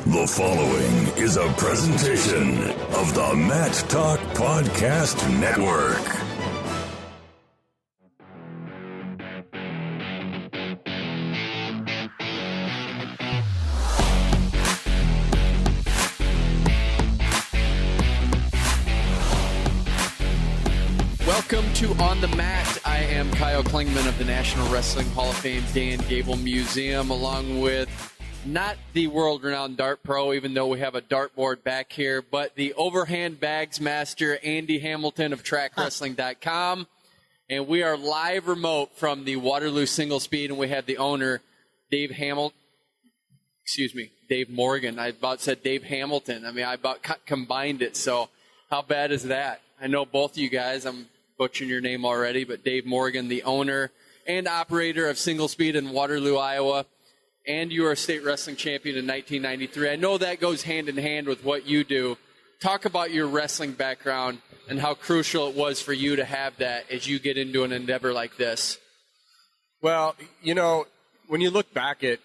The following is a presentation of the Mat Talk Podcast Network. Welcome to On the Mat. I am Kyle Klingman of the National Wrestling Hall of Fame's Dan Gable Museum, along with not the world-renowned dart pro, even though we have a dartboard back here, but the overhand bags master, Andy Hamilton of Trackwrestling.com. And we are live remote from the Waterloo Single Speed, and we have the owner, Dave Morgan. I about said Dave Hamilton. I mean, I about combined it, so how bad is that? I know both of you guys. I'm butchering your name already, but Dave Morgan, the owner and operator of Single Speed in Waterloo, Iowa. And you are a state wrestling champion in 1993. I know that goes hand in hand with what you do. Talk about your wrestling background and how crucial it was for you to have that as you get into an endeavor like this. Well, you know, when you look back at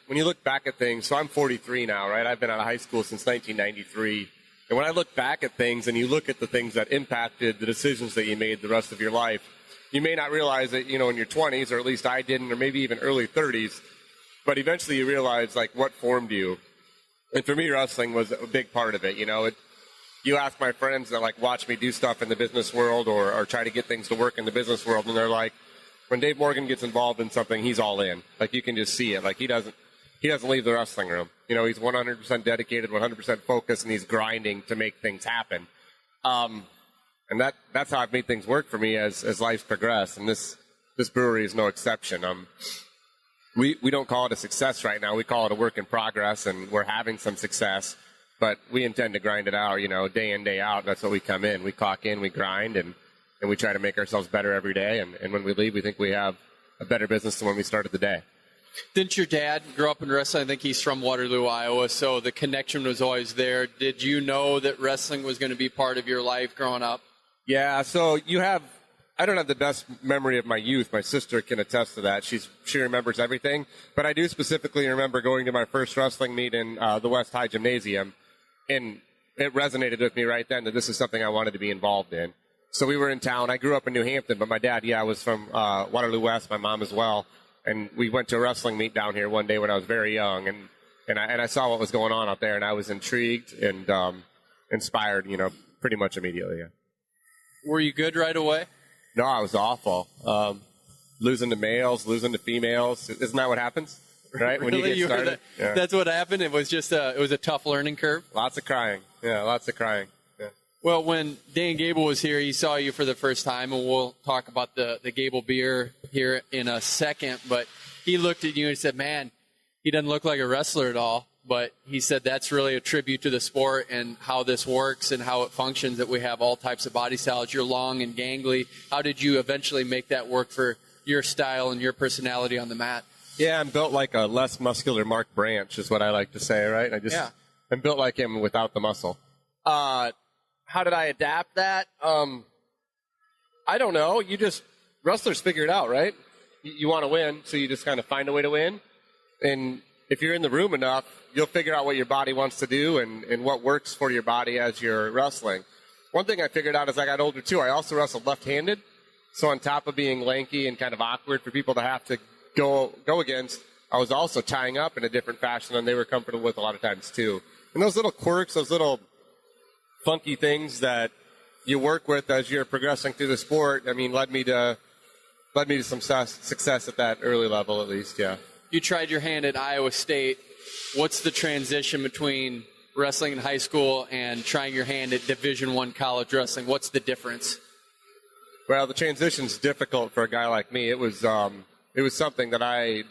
things, so I'm 43 now, right? I've been out of high school since 1993. And when I look back at things and you look at the things that impacted the decisions that you made the rest of your life, you may not realize that, you know, in your 20s, or at least I didn't, or maybe even early 30s, but eventually you realize, like, what formed you. And for me, wrestling was a big part of it. You know, you ask my friends that, like, watch me do stuff in the business world or try to get things to work in the business world, and they're like, when Dave Morgan gets involved in something, he's all in. Like, you can just see it. Like, he doesn't leave the wrestling room. You know, he's 100% dedicated, 100% focused, and he's grinding to make things happen. And that's how I've made things work for me as life's progressed. And this brewery is no exception. We don't call it a success right now. We call it a work in progress, and we're having some success. But we intend to grind it out, you know, day in, day out. That's what we come in. We clock in, we grind, and we try to make ourselves better every day. And when we leave, we think we have a better business than when we started the day. Didn't your dad grow up in wrestling? I think he's from Waterloo, Iowa, so the connection was always there. Did you know that wrestling was going to be part of your life growing up? Yeah, so I don't have the best memory of my youth. My sister can attest to that. She remembers everything. But I do specifically remember going to my first wrestling meet in the West High Gymnasium, and it resonated with me right then that this is something I wanted to be involved in. So we were in town. I grew up in New Hampton, but my dad, was from Waterloo West, my mom as well. And we went to a wrestling meet down here one day when I was very young, and I saw what was going on out there, and I was intrigued and inspired, you know, pretty much immediately. Yeah. Were you good right away? No, I was awful. Losing to males, losing to females. Isn't that what happens? Right? Really? When you get started? Yeah. That's what happened? It was just a tough learning curve? Lots of crying. Yeah, lots of crying. Yeah. Well, when Dan Gable was here, he saw you for the first time, and we'll talk about the Gable beer here in a second, but he looked at you and said, man, he doesn't look like a wrestler at all, but he said that's really a tribute to the sport and how this works and how it functions, that we have all types of body styles. You're long and gangly. How did you eventually make that work for your style and your personality on the mat? Yeah, I'm built like a less muscular Mark Branch is what I like to say, right? I'm built like him without the muscle. How did I adapt that? I don't know. Wrestlers figure it out, right? You want to win, so you just kind of find a way to win. And if you're in the room enough, you'll figure out what your body wants to do and what works for your body as you're wrestling. One thing I figured out as I got older, too, I also wrestled left-handed. So on top of being lanky and kind of awkward for people to have to go against, I was also tying up in a different fashion than they were comfortable with a lot of times, too. And those little quirks, those little funky things that you work with as you're progressing through the sport, I mean, led me to some success at that early level, at least, yeah. You tried your hand at Iowa State. What's the transition between wrestling in high school and trying your hand at Division I college wrestling? What's the difference? Well, the transition's difficult for a guy like me. It was something that I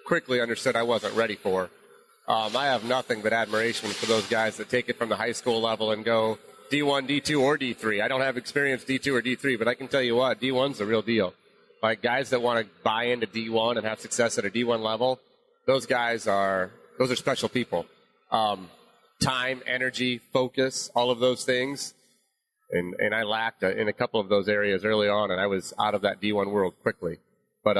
quickly understood I wasn't ready for. I have nothing but admiration for those guys that take it from the high school level and go D1, D2, or D3. I don't have experience D2 or D3, but I can tell you what, D1's the real deal. Like, guys that want to buy into D1 and have success at a D1 level, those are special people. Time, energy, focus, all of those things. And I lacked in a couple of those areas early on, and I was out of that D1 world quickly. But,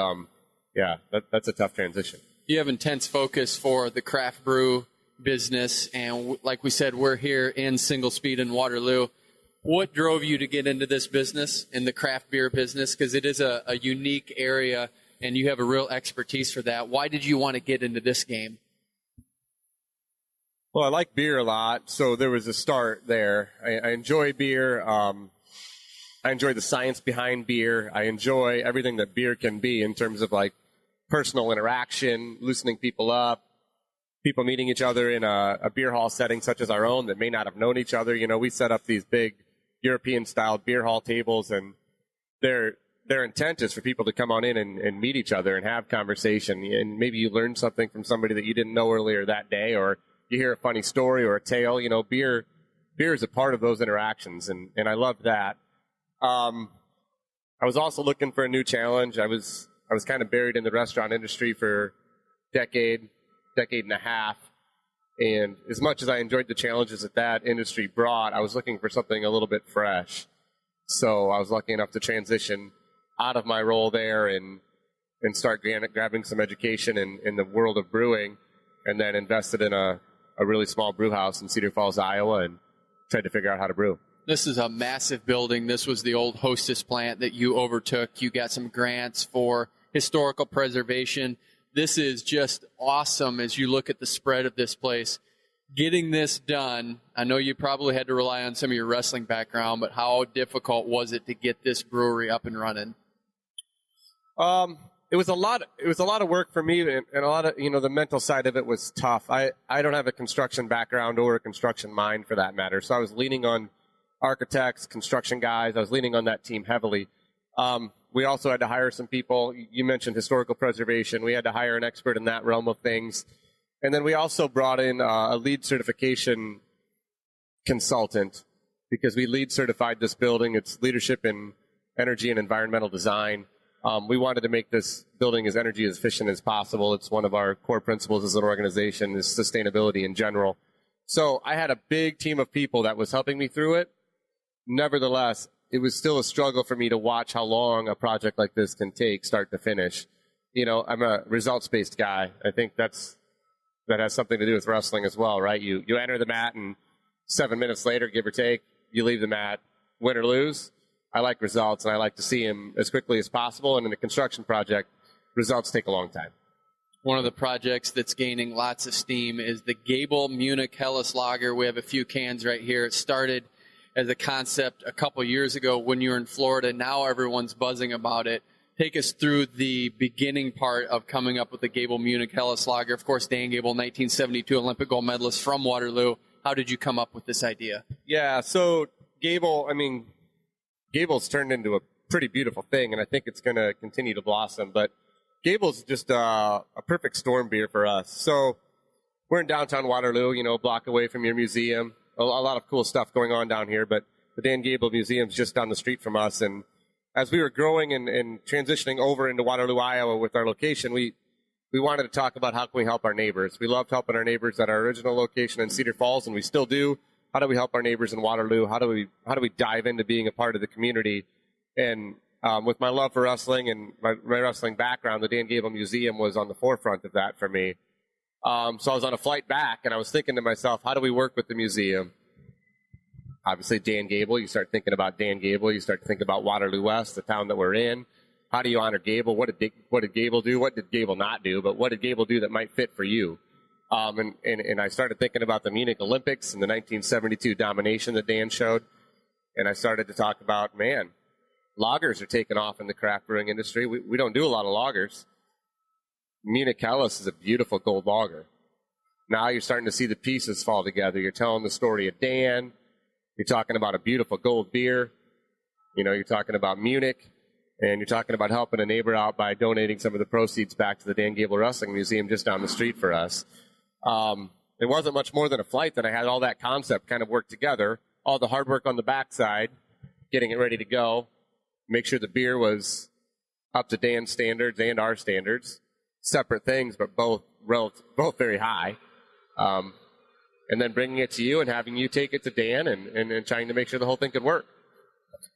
yeah, that's a tough transition. You have intense focus for the craft brew business, and like we said, we're here in Singlespeed in Waterloo. What drove you to get into this business, in the craft beer business? Because it is a unique area, and you have a real expertise for that. Why did you want to get into this game? Well, I like beer a lot, so there was a start there. I enjoy beer. I enjoy the science behind beer. I enjoy everything that beer can be in terms of like personal interaction, loosening people up, people meeting each other in a beer hall setting such as our own that may not have known each other. You know, we set up these big European-style beer hall tables, and their intent is for people to come on in and meet each other and have conversation. And maybe you learn something from somebody that you didn't know earlier that day, or you hear a funny story or a tale. You know, beer is a part of those interactions, and I love that. I was also looking for a new challenge. I was kind of buried in the restaurant industry for a decade and a half. And as much as I enjoyed the challenges that industry brought, I was looking for something a little bit fresh. So I was lucky enough to transition out of my role there and start grabbing some education in the world of brewing, and then invested in a really small brew house in Cedar Falls, Iowa, and tried to figure out how to brew. This is a massive building. This was the old Hostess plant that you overtook. You got some grants for historical preservation. This is just awesome as you look at the spread of this place. Getting this done, I know you probably had to rely on some of your wrestling background, but how difficult was it to get this brewery up and running? It was a lot of work for me, and a lot of, the mental side of it was tough. I don't have a construction background or a construction mind for that matter, so I was leaning on architects, construction guys. I was leaning on that team heavily. We also had to hire some people. You mentioned historical preservation. We had to hire an expert in that realm of things. And then we also brought in a lead certification consultant, because we lead certified this building. It's leadership in energy and environmental design. We wanted to make this building as energy efficient as possible. It's one of our core principles as an organization, is sustainability in general. So I had a big team of people that was helping me through it. Nevertheless, it was still a struggle for me to watch how long a project like this can take, start to finish. I'm a results-based guy. I think that has something to do with wrestling as well, right? You enter the mat, and 7 minutes later, give or take, you leave the mat, win or lose. I like results, and I like to see them as quickly as possible. And in a construction project, results take a long time. One of the projects that's gaining lots of steam is the Gable Munich Helles lager. We have a few cans right here. It started as a concept a couple years ago when you were in Florida. Now everyone's buzzing about it. Take us through the beginning part of coming up with the Gable Munich Helles lager. Of course, Dan Gable, 1972 Olympic gold medalist from Waterloo. How did you come up with this idea? Yeah, so Gable's turned into a pretty beautiful thing, and I think it's going to continue to blossom. But Gable's just a perfect storm beer for us. So we're in downtown Waterloo, a block away from your museum. A lot of cool stuff going on down here, but the Dan Gable Museum's just down the street from us. And as we were growing and transitioning over into Waterloo, Iowa with our location, we wanted to talk about how can we help our neighbors. We loved helping our neighbors at our original location in Cedar Falls, and we still do. How do we help our neighbors in Waterloo? How do we dive into being a part of the community? And with my love for wrestling and my wrestling background, the Dan Gable Museum was on the forefront of that for me. So I was on a flight back, and I was thinking to myself, how do we work with the museum? Obviously, Dan Gable. You start thinking about Dan Gable. You start to think about Waterloo West, the town that we're in. How do you honor Gable? What did Gable do? What did Gable not do? But what did Gable do that might fit for you? And I started thinking about the Munich Olympics and the 1972 domination that Dan showed. And I started to talk about, man, lagers are taking off in the craft brewing industry. We don't do a lot of lagers. Munich Helles is a beautiful gold lager. Now you're starting to see the pieces fall together. You're telling the story of Dan. You're talking about a beautiful gold beer. You're talking about Munich. And you're talking about helping a neighbor out by donating some of the proceeds back to the Dan Gable Wrestling Museum just down the street for us. It wasn't much more than a flight that I had all that concept kind of work together. All the hard work on the backside, getting it ready to go, make sure the beer was up to Dan's standards and our standards. Separate things, but both very high. And then bringing it to you and having you take it to Dan and trying to make sure the whole thing could work.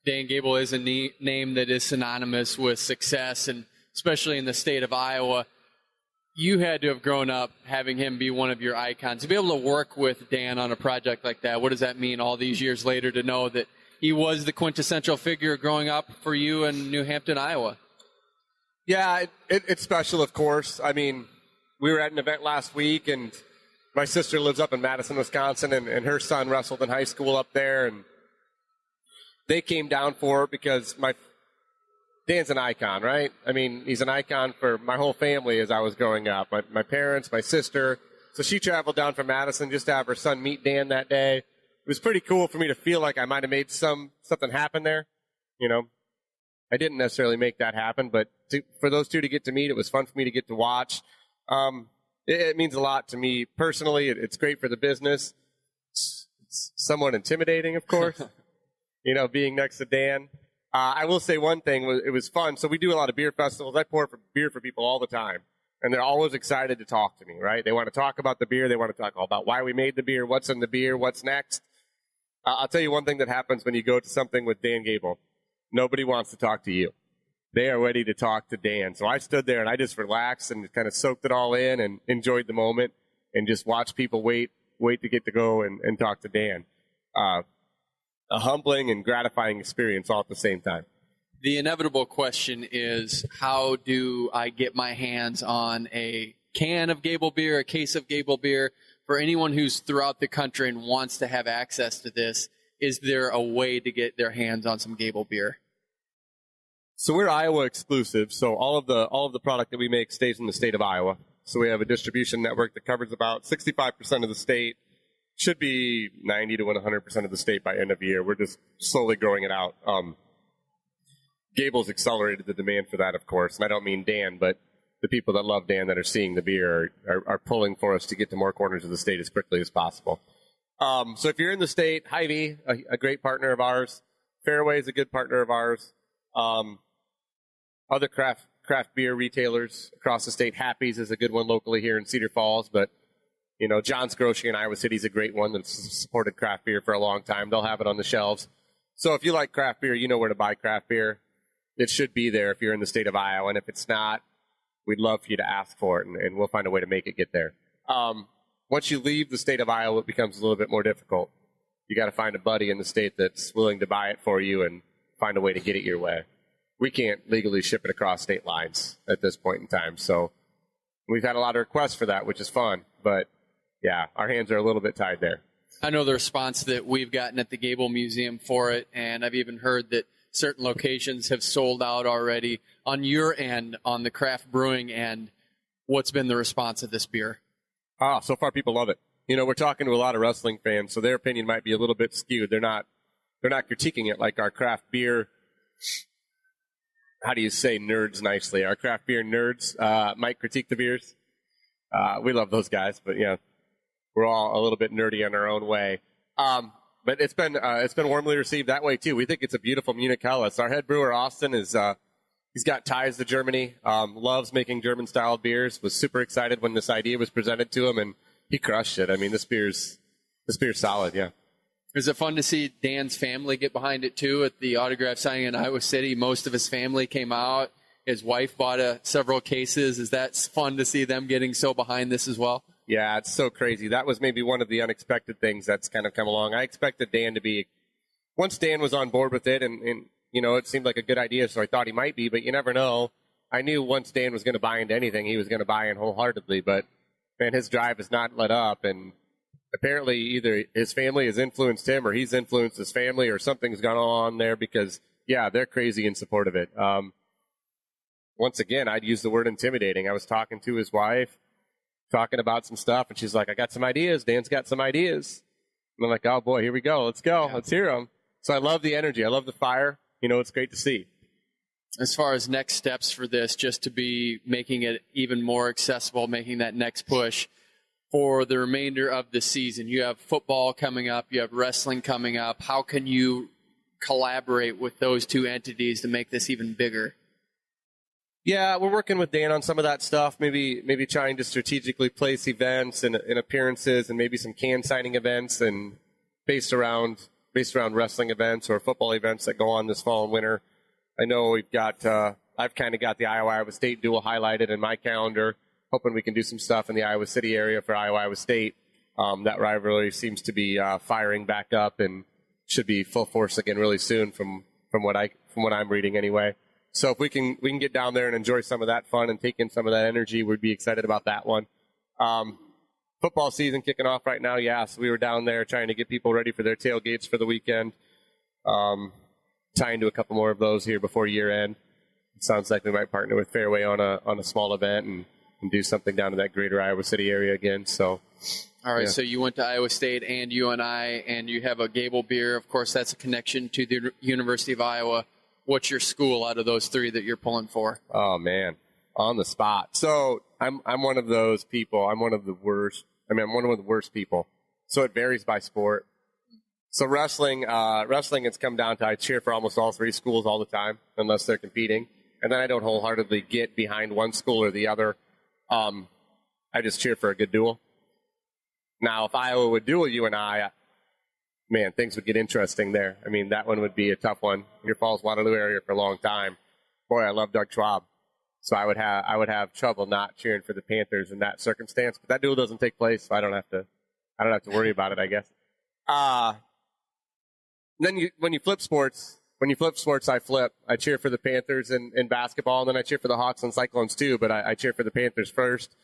Dan Gable is a name that is synonymous with success, and especially in the state of Iowa. You had to have grown up having him be one of your icons. To be able to work with Dan on a project like that, what does that mean all these years later to know that he was the quintessential figure growing up for you in New Hampton, Iowa? Yeah, it's special, of course. I mean, we were at an event last week, and my sister lives up in Madison, Wisconsin, and her son wrestled in high school up there, and they came down for it because Dan's an icon, right? I mean, he's an icon for my whole family as I was growing up. My parents, my sister. So she traveled down from Madison just to have her son meet Dan that day. It was pretty cool for me to feel like I might have made something happen there. You know, I didn't necessarily make that happen, but for those two to get to meet, it was fun for me to get to watch. It means a lot to me personally. It's great for the business. It's somewhat intimidating, of course, you know, being next to Dan. I will say one thing, it was fun. So we do a lot of beer festivals. I pour beer for people all the time, and they're always excited to talk to me, right? They want to talk about the beer. They want to talk all about why we made the beer, what's in the beer, what's next. I'll tell you one thing that happens when you go to something with Dan Gable. Nobody wants to talk to you. They are ready to talk to Dan. So I stood there, and I just relaxed and kind of soaked it all in and enjoyed the moment and just watched people wait to get to go and talk to Dan. A humbling and gratifying experience all at the same time. The inevitable question is, how do I get my hands on a can of Gable beer, a case of Gable beer? For anyone who's throughout the country and wants to have access to this, is there a way to get their hands on some Gable beer? So we're Iowa exclusive, so all of the product that we make stays in the state of Iowa. So we have a distribution network that covers about 65% of the state. Should be 90 to 100% of the state by end of year. We're just slowly growing it out. Gable's accelerated the demand for that, of course. And I don't mean Dan, but the people that love Dan that are seeing the beer are pulling for us to get to more corners of the state as quickly as possible. So if you're in the state, Hy-Vee, a great partner of ours. Fairway is a good partner of ours. Other craft beer retailers across the state. Happy's is a good one locally here in Cedar Falls, but you know, John's Grocery in Iowa City is a great one that's supported craft beer for a long time. They'll have it on the shelves. So if you like craft beer, you know where to buy craft beer. It should be there if you're in the state of Iowa. And if it's not, we'd love for you to ask for it, and we'll find a way to make it get there. Once you leave the state of Iowa, it becomes a little bit more difficult. You got to find a buddy in the state that's willing to buy it for you and find a way to get it your way. We can't legally ship it across state lines at this point in time. So we've had a lot of requests for that, which is fun. But yeah, our hands are a little bit tied there. I know the response that we've gotten at the Gable Museum for it, and I've even heard that certain locations have sold out already. On your end, on the craft brewing end, what's been the response of this beer? So far people love it. You know, we're talking to a lot of wrestling fans, so their opinion might be a little bit skewed. They're not critiquing it like our craft beer, how do you say nerds nicely? Our craft beer nerds might critique the beers. We love those guys, but yeah, we're all a little bit nerdy in our own way. But it's been warmly received that way too. We think it's a beautiful Munich Helles. Our head brewer Austin he's got ties to Germany. Loves making German style beers. Was super excited when this idea was presented to him, and he crushed it. I mean, this beer's solid. Yeah. Is it fun to see Dan's family get behind it too? At the autograph signing in Iowa City, most of his family came out. His wife bought several cases. Is that fun to see them getting so behind this as well? Yeah, it's so crazy. That was maybe one of the unexpected things that's kind of come along. I expected Dan to be, once Dan was on board with it, and you know, it seemed like a good idea, so I thought he might be, but you never know. I knew once Dan was going to buy into anything, he was going to buy in wholeheartedly, but man, his drive has not let up, and apparently either his family has influenced him or he's influenced his family or something's gone on there because, yeah, they're crazy in support of it. Once again, I'd use the word intimidating. I was talking to his wife, talking about some stuff, and she's like, I got some ideas. Dan's got some ideas. And I'm like, oh, boy, here we go. Let's go. Yeah. Let's hear them. So I love the energy. I love the fire. You know, it's great to see. As far as next steps for this, just to be making it even more accessible, making that next push for the remainder of the season. You have football coming up. You have wrestling coming up. How can you collaborate with those two entities to make this even bigger? Yeah, we're working with Dan on some of that stuff, maybe trying to strategically place events and appearances and maybe some can signing events and based around wrestling events or football events that go on this fall and winter. I know we've got I've kind of got the Iowa State duel highlighted in my calendar. hoping we can do some stuff in the Iowa City area for Iowa State. That rivalry seems to be firing back up and should be full force again really soon from what I'm reading anyway. So if we can get down there and enjoy some of that fun and take in some of that energy, we'd be excited about that one. Football season kicking off right now, yeah. So we were down there trying to get people ready for their tailgates for the weekend. Tying to a couple more of those here before year end. It sounds like we might partner with Fairway on a small event and do something down in that greater Iowa City area again. So. All right, Yeah. So you went to Iowa State and UNI, and you have a Gable beer. Of course, that's a connection to the University of Iowa. What's your school out of those three that you're pulling for? Oh, man, on the spot. So I'm one of those people. I'm one of the worst. I'm one of the worst people. So it varies by sport. So wrestling, it's come down to I cheer for almost all three schools all the time, unless they're competing. And then I don't wholeheartedly get behind one school or the other. I just cheer for a good duel. Now, if Iowa would duel UNI, man, things would get interesting there. I mean, that one would be a tough one. Cedar Falls, Waterloo area for a long time. Boy, I love Doug Schwab. So I would have trouble not cheering for the Panthers in that circumstance. But that duel doesn't take place, so I don't have to worry about it, I guess. Then when you flip sports, I flip. I cheer for the Panthers in basketball, and then I cheer for the Hawks and Cyclones too. But I cheer for the Panthers first.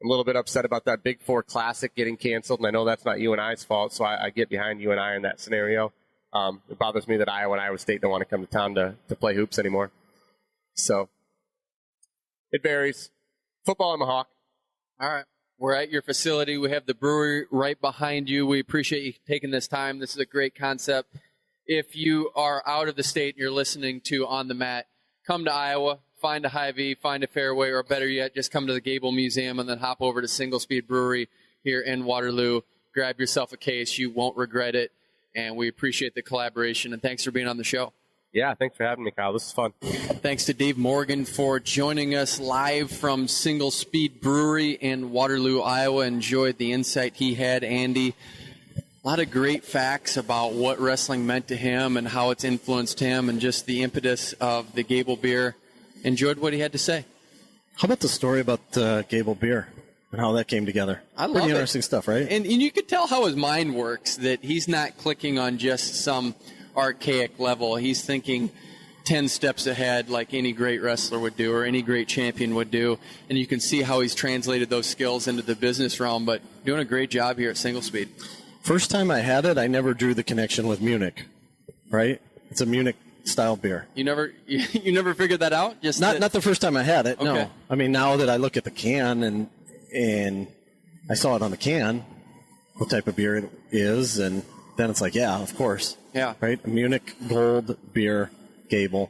I'm a little bit upset about that Big Four Classic getting canceled, and I know that's not UNI's fault, so I get behind UNI in that scenario. It bothers me that Iowa and Iowa State don't want to come to town to play hoops anymore. So it varies. Football, I'm a Hawk. All right. We're at your facility. We have the brewery right behind you. We appreciate you taking this time. This is a great concept. If you are out of the state and you're listening to On the Mat, come to Iowa. Find a Hy-Vee, find a Fairway, or better yet, just come to the Gable Museum and then hop over to Singlespeed Brewery here in Waterloo. Grab yourself a case. You won't regret it. And we appreciate the collaboration. And thanks for being on the show. Yeah, thanks for having me, Kyle. This is fun. Thanks to Dave Morgan for joining us live from Singlespeed Brewery in Waterloo, Iowa. Enjoyed the insight he had, Andy. A lot of great facts about what wrestling meant to him and how it's influenced him and just the impetus of the Gable beer. Enjoyed what he had to say. How about the story about Gable beer and how that came together? I love Pretty it. interesting stuff, right? And you could tell how his mind works, that he's not clicking on just some archaic level. He's thinking 10 steps ahead like any great wrestler would do or any great champion would do. And you can see how he's translated those skills into the business realm, but doing a great job here at Singlespeed. First time I had it, I never drew the connection with Munich, right? It's a Munich style beer. You never figured that out? Just not the first time I had it, Okay. no. I mean, now that I look at the can and I saw it on the can, what type of beer it is, and then it's like, yeah, of course. Yeah. Right? A Munich gold beer, Gable.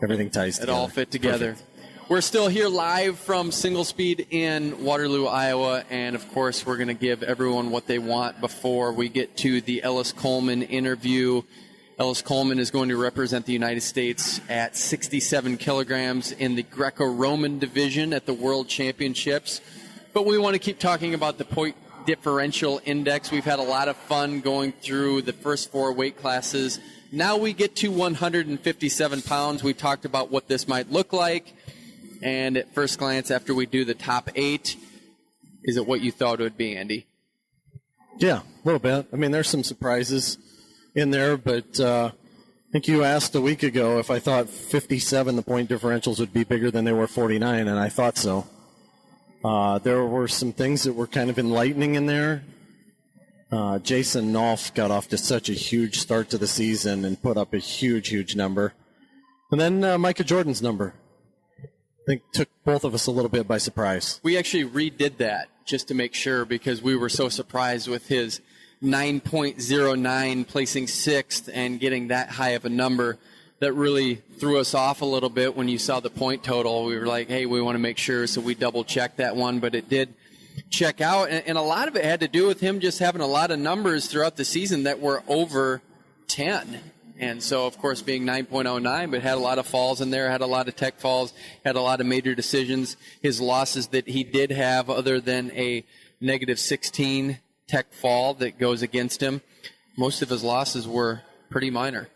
Everything ties together. It all fit together. Perfect. We're still here live from Singlespeed in Waterloo, Iowa, and of course we're going to give everyone what they want before we get to the Ellis Coleman interview. Ellis Coleman is going to represent the United States at 67 kilograms in the Greco-Roman division at the World Championships. But we want to keep talking about the point differential index. We've had a lot of fun going through the first four weight classes. Now we get to 157 pounds. We talked about what this might look like. And at first glance, after we do the top 8, is it what you thought it would be, Andy? Yeah, a little bit. I mean, there's some surprises in there, but I think you asked a week ago if I thought 57, the point differentials would be bigger than they were 49, and I thought so. There were some things that were kind of enlightening in there. Jason Nolf got off to such a huge start to the season and put up a huge, huge number. And then Micah Jordan's number, I think, took both of us a little bit by surprise. We actually redid that just to make sure because we were so surprised with his 9.09 placing 6th and getting that high of a number. That really threw us off a little bit when you saw the point total. We were like, hey, we want to make sure, so we double-checked that one, but it did check out. And a lot of it had to do with him just having a lot of numbers throughout the season that were over 10. And so, of course, being 9.09, but had a lot of falls in there, had a lot of tech falls, had a lot of major decisions. His losses that he did have, other than a negative 16 tech fall that goes against him, most of his losses were pretty minor.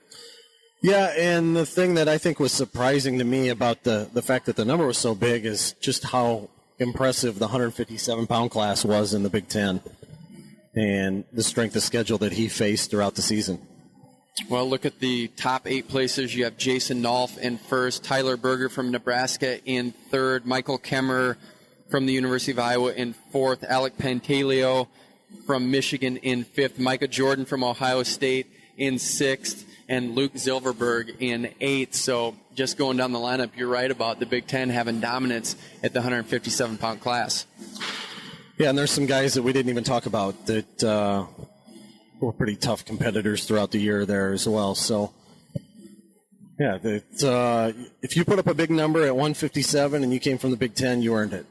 Yeah, and the thing that I think was surprising to me about the fact that the number was so big is just how impressive the 157-pound class was in the Big Ten and the strength of schedule that he faced throughout the season. Well, look at the top 8 places. You have Jason Nolf in first, Tyler Berger from Nebraska in third, Michael Kemmer from the University of Iowa in fourth, Alec Pantaleo from Michigan in fifth, Micah Jordan from Ohio State in sixth, and Luke Zilverberg in eighth. So just going down the lineup, you're right about the Big Ten having dominance at the 157-pound class. Yeah, and there's some guys that we didn't even talk about that were pretty tough competitors throughout the year there as well. So, yeah, if you put up a big number at 157 and you came from the Big Ten, you earned it.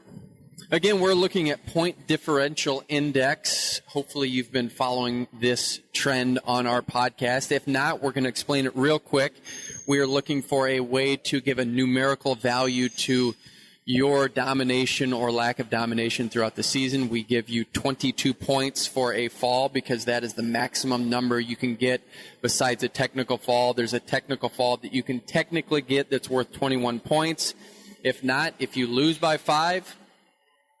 Again, we're looking at point differential index. Hopefully you've been following this trend on our podcast. If not, we're going to explain it real quick. We are looking for a way to give a numerical value to your domination or lack of domination throughout the season. We give you 22 points for a fall because that is the maximum number you can get besides a technical fall. There's a technical fall that you can technically get that's worth 21 points. If not, if you lose by 5,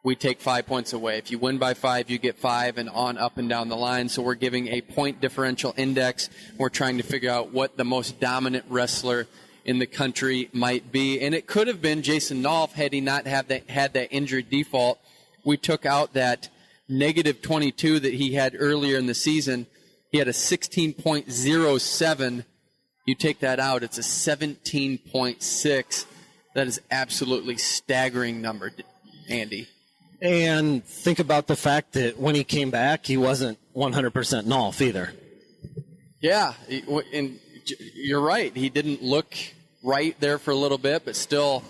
we take 5 points away. If you win by 5, you get 5, and on up and down the line. So we're giving a point differential index. We're trying to figure out what the most dominant wrestler in the country might be. And it could have been Jason Nolf had he not had that injury default. We took out that negative 22 that he had earlier in the season. He had a 16.07. You take that out, it's a 17.6. That is absolutely staggering number, Andy. And think about the fact that when he came back, he wasn't 100% Nolf either. Yeah, and you're right. He didn't look right there for a little bit, but still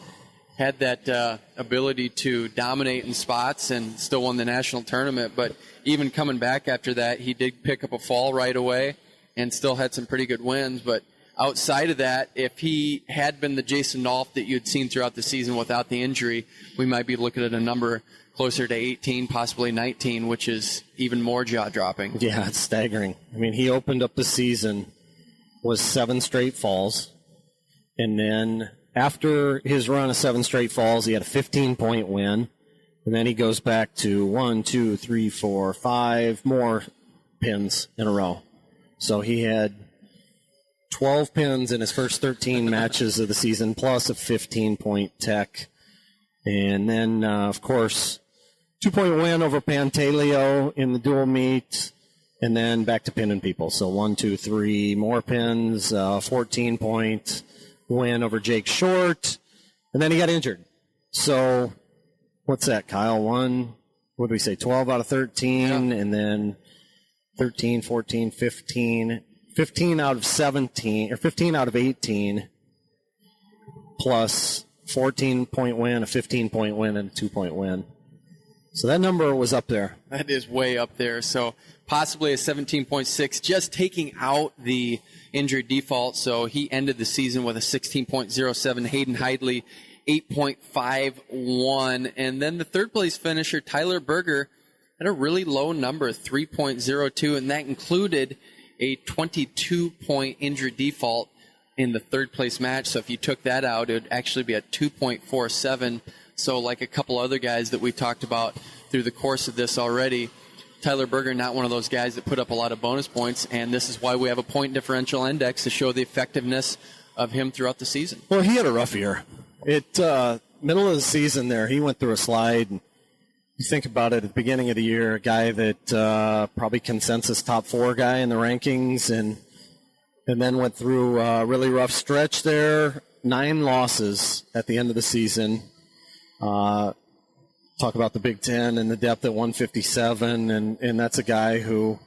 had that ability to dominate in spots and still won the national tournament. But even coming back after that, he did pick up a fall right away and still had some pretty good wins. But outside of that, if he had been the Jason Nolf that you'd seen throughout the season without the injury, we might be looking at a number closer to 18, possibly 19, which is even more jaw-dropping. Yeah, it's staggering. I mean, he opened up the season with 7 straight falls, and then after his run of 7 straight falls, he had a 15-point win, and then he goes back to 1, 2, 3, 4, 5 more pins in a row. So he had 12 pins in his first 13 matches of the season, plus a 15-point tech. And then, of course, 2-point win over Pantaleo in the dual meet, and then back to pinning people. So 1, 2, 3 more pins, 14-point win over Jake Short, and then he got injured. So what's that, Kyle? What do we say, 12 out of 13, and then 13, 14, 15, 15 out of 17, or 15 out of 18, plus 14-point win, a 15-point win, and a 2-point win. So that number was up there. That is way up there. So possibly a 17.6, just taking out the injury default. So he ended the season with a 16.07. Hayden Heidley, 8.51. And then the third place finisher, Tyler Berger, had a really low number, 3.02, and that included a 22-point injury default in the third place match. So if you took that out, it would actually be a 2.47. So like a couple other guys that we talked about through the course of this already, Tyler Berger not one of those guys that put up a lot of bonus points, and this is why we have a point differential index to show the effectiveness of him throughout the season. Well, he had a rough year. Middle of the season there, he went through a slide. And you think about it, at the beginning of the year, a guy that probably consensus top 4 guy in the rankings, and then went through a really rough stretch there. 9 losses at the end of the season. Talk about the Big Ten and the depth at 157, and that's a guy who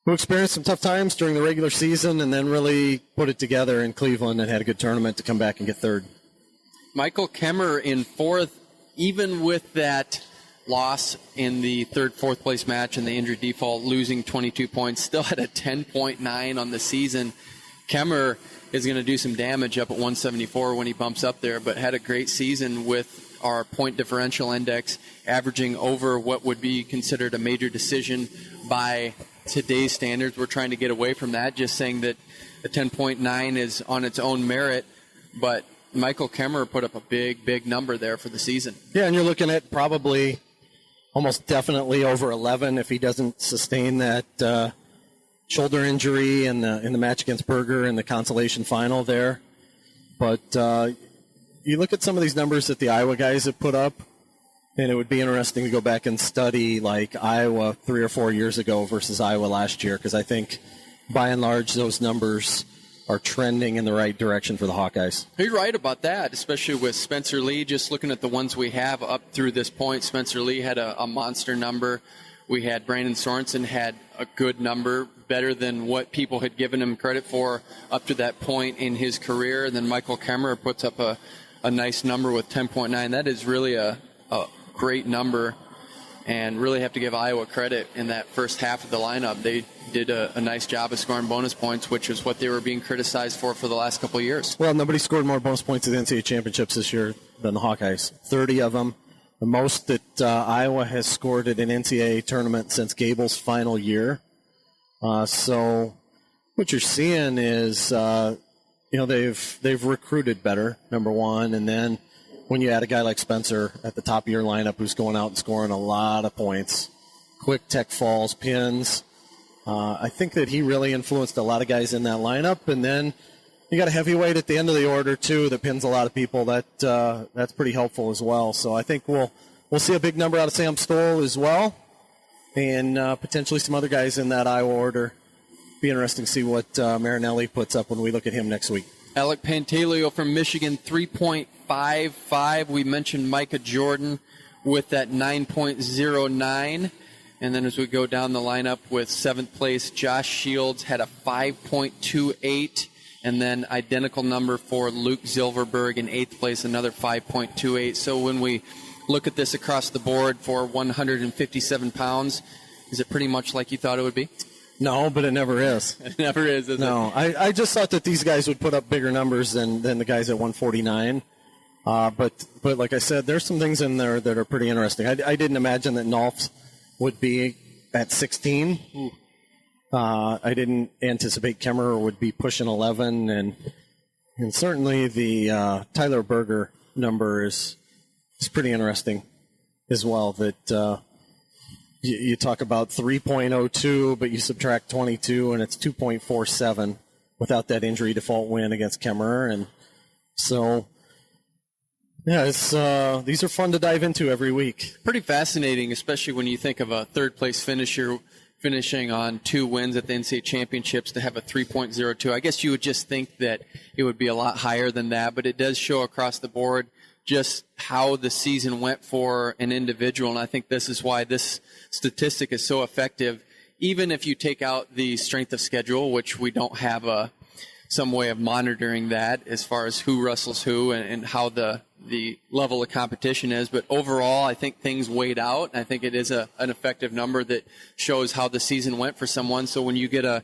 experienced some tough times during the regular season and then really put it together in Cleveland and had a good tournament to come back and get third. Michael Kemmer in fourth, even with that loss in the fourth place match and the injury default, losing 22 points, still had a 10.9 on the season. Kemmer is going to do some damage up at 174 when he bumps up there, but had a great season with our point differential index averaging over what would be considered a major decision by today's standards. We're trying to get away from that, just saying that a 10.9 is on its own merit, but Michael Kemmerer put up a big number there for the season. Yeah, and you're looking at probably almost definitely over 11 if he doesn't sustain that shoulder injury in the match against Berger in the consolation final there. But you look at some of these numbers that the Iowa guys have put up, and it would be interesting to go back and study like Iowa 3 or 4 years ago versus Iowa last year, because I think by and large those numbers are trending in the right direction for the Hawkeyes. You're right about that, especially with Spencer Lee. Just looking at the ones we have up through this point, Spencer Lee had a monster number. We had Brandon Sorensen had a good number, better than what people had given him credit for up to that point in his career. And then Michael Kemmerer puts up a nice number with 10.9. That is really a great number, and really have to give Iowa credit in that first half of the lineup. They did a nice job of scoring bonus points, which is what they were being criticized for the last couple of years. Well, nobody scored more bonus points at the NCAA championships this year than the Hawkeyes. 30 of them. The most that Iowa has scored at an NCAA tournament since Gable's final year. So what you're seeing is, they've recruited better, number one, and then when you add a guy like Spencer at the top of your lineup who's going out and scoring a lot of points, quick tech falls, pins, I think that he really influenced a lot of guys in that lineup. And then you got a heavyweight at the end of the order too that pins a lot of people. That's pretty helpful as well. So I think we'll see a big number out of Sam Stoll as well, and potentially some other guys in that Iowa order. Be interesting to see what Marinelli puts up when we look at him next week. Alec Pantaleo from Michigan, 3.55. We mentioned Micah Jordan with that 9.09. And then as we go down the lineup with 7th place, Josh Shields had a 5.28. And then identical number for Luke Zilverberg in 8th place, another 5.28. So when we look at this across the board for 157 pounds, is it pretty much like you thought it would be? No, but it never is. It never is it? No, I just thought that these guys would put up bigger numbers than the guys at 149. But like I said, there's some things in there that are pretty interesting. I didn't imagine that Nolf would be at 16. I didn't anticipate Kemmerer would be pushing 11, and certainly the Tyler Berger number is pretty interesting as well. That you talk about 3.02, but you subtract 22, and it's 2.47 without that injury default win against Kemmerer, and so. Yeah, these are fun to dive into every week. Pretty fascinating, especially when you think of a third-place finisher finishing on 2 wins at the NCAA championships to have a 3.02. I guess you would just think that it would be a lot higher than that, but it does show across the board just how the season went for an individual, and I think this is why this statistic is so effective. Even if you take out the strength of schedule, which we don't have some way of monitoring that as far as who wrestles who and how the level of competition is. But overall, I think things weighed out. I think it is an effective number that shows how the season went for someone. So when you get a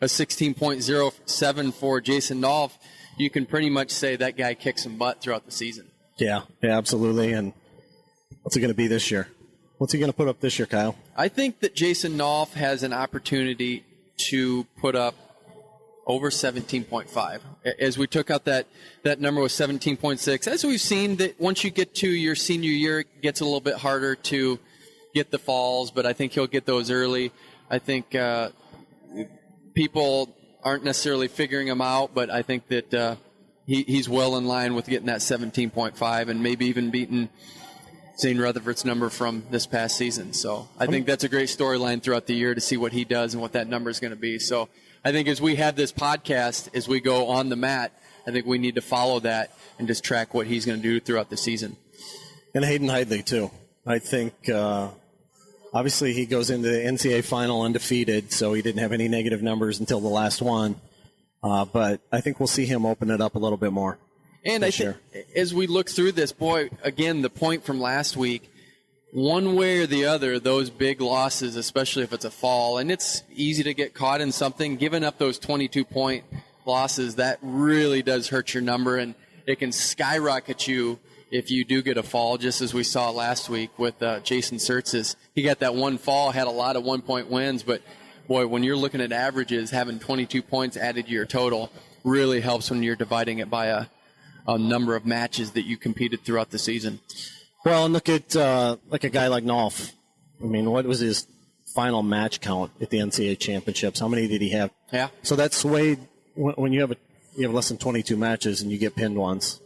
16.07 for Jason Nolf, you can pretty much say that guy kicked some butt throughout the season. Yeah, absolutely. And what's it going to be this year? What's he going to put up this year, Kyle? I think that Jason Nolf has an opportunity to put up over 17.5. As we took out that number was 17.6. As we've seen, that once you get to your senior year, it gets a little bit harder to get the falls, but I think he'll get those early. I think people aren't necessarily figuring him out, but I think that he's well in line with getting that 17.5 and maybe even beating Zane Rutherford's number from this past season. So I think that's a great storyline throughout the year to see what he does and what that number is going to be. So I think as we have this podcast, as we go on the mat, I think we need to follow that and just track what he's going to do throughout the season. And Hayden Hidley, too. I think, obviously, he goes into the NCAA final undefeated, so he didn't have any negative numbers until the last one. But I think we'll see him open it up a little bit more. And I think as we look through this, boy, again, the point from last week, one way or the other, those big losses, especially if it's a fall, and it's easy to get caught in something, giving up those 22-point losses, that really does hurt your number, and it can skyrocket you if you do get a fall, just as we saw last week with Jason Surtzes. He got that one fall, had a lot of one-point wins, but, boy, when you're looking at averages, having 22 points added to your total really helps when you're dividing it by number of matches that you competed throughout the season. Well, and look at like a guy like Nolf. I mean, what was his final match count at the NCAA championships? How many did he have? Yeah. So that's swayed when you have less than 22 matches and you get pinned once.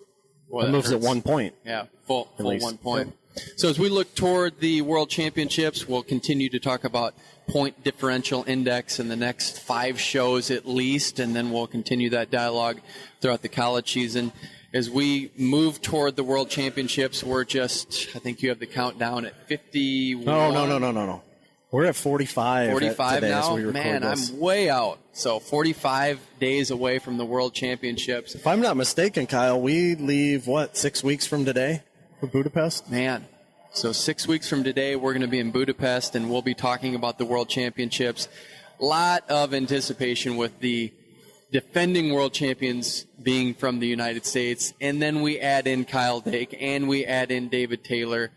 Well, it moves at 1 point. Yeah, full 1 point. So as we look toward the World Championships, we'll continue to talk about point differential index in the next 5 shows at least, and then we'll continue that dialogue throughout the college season. As we move toward the World Championships, we're just, I think you have the countdown at 51. No. We're at 45. 45 today now? as we record Man, this. I'm way out. So 45 days away from the World Championships. If I'm not mistaken, Kyle, we leave, 6 weeks from today for Budapest? Man. So 6 weeks from today, we're going to be in Budapest, and we'll be talking about the World Championships. A lot of anticipation with the defending world champions being from the United States, and then we add in Kyle Dake, and we add in David Taylor.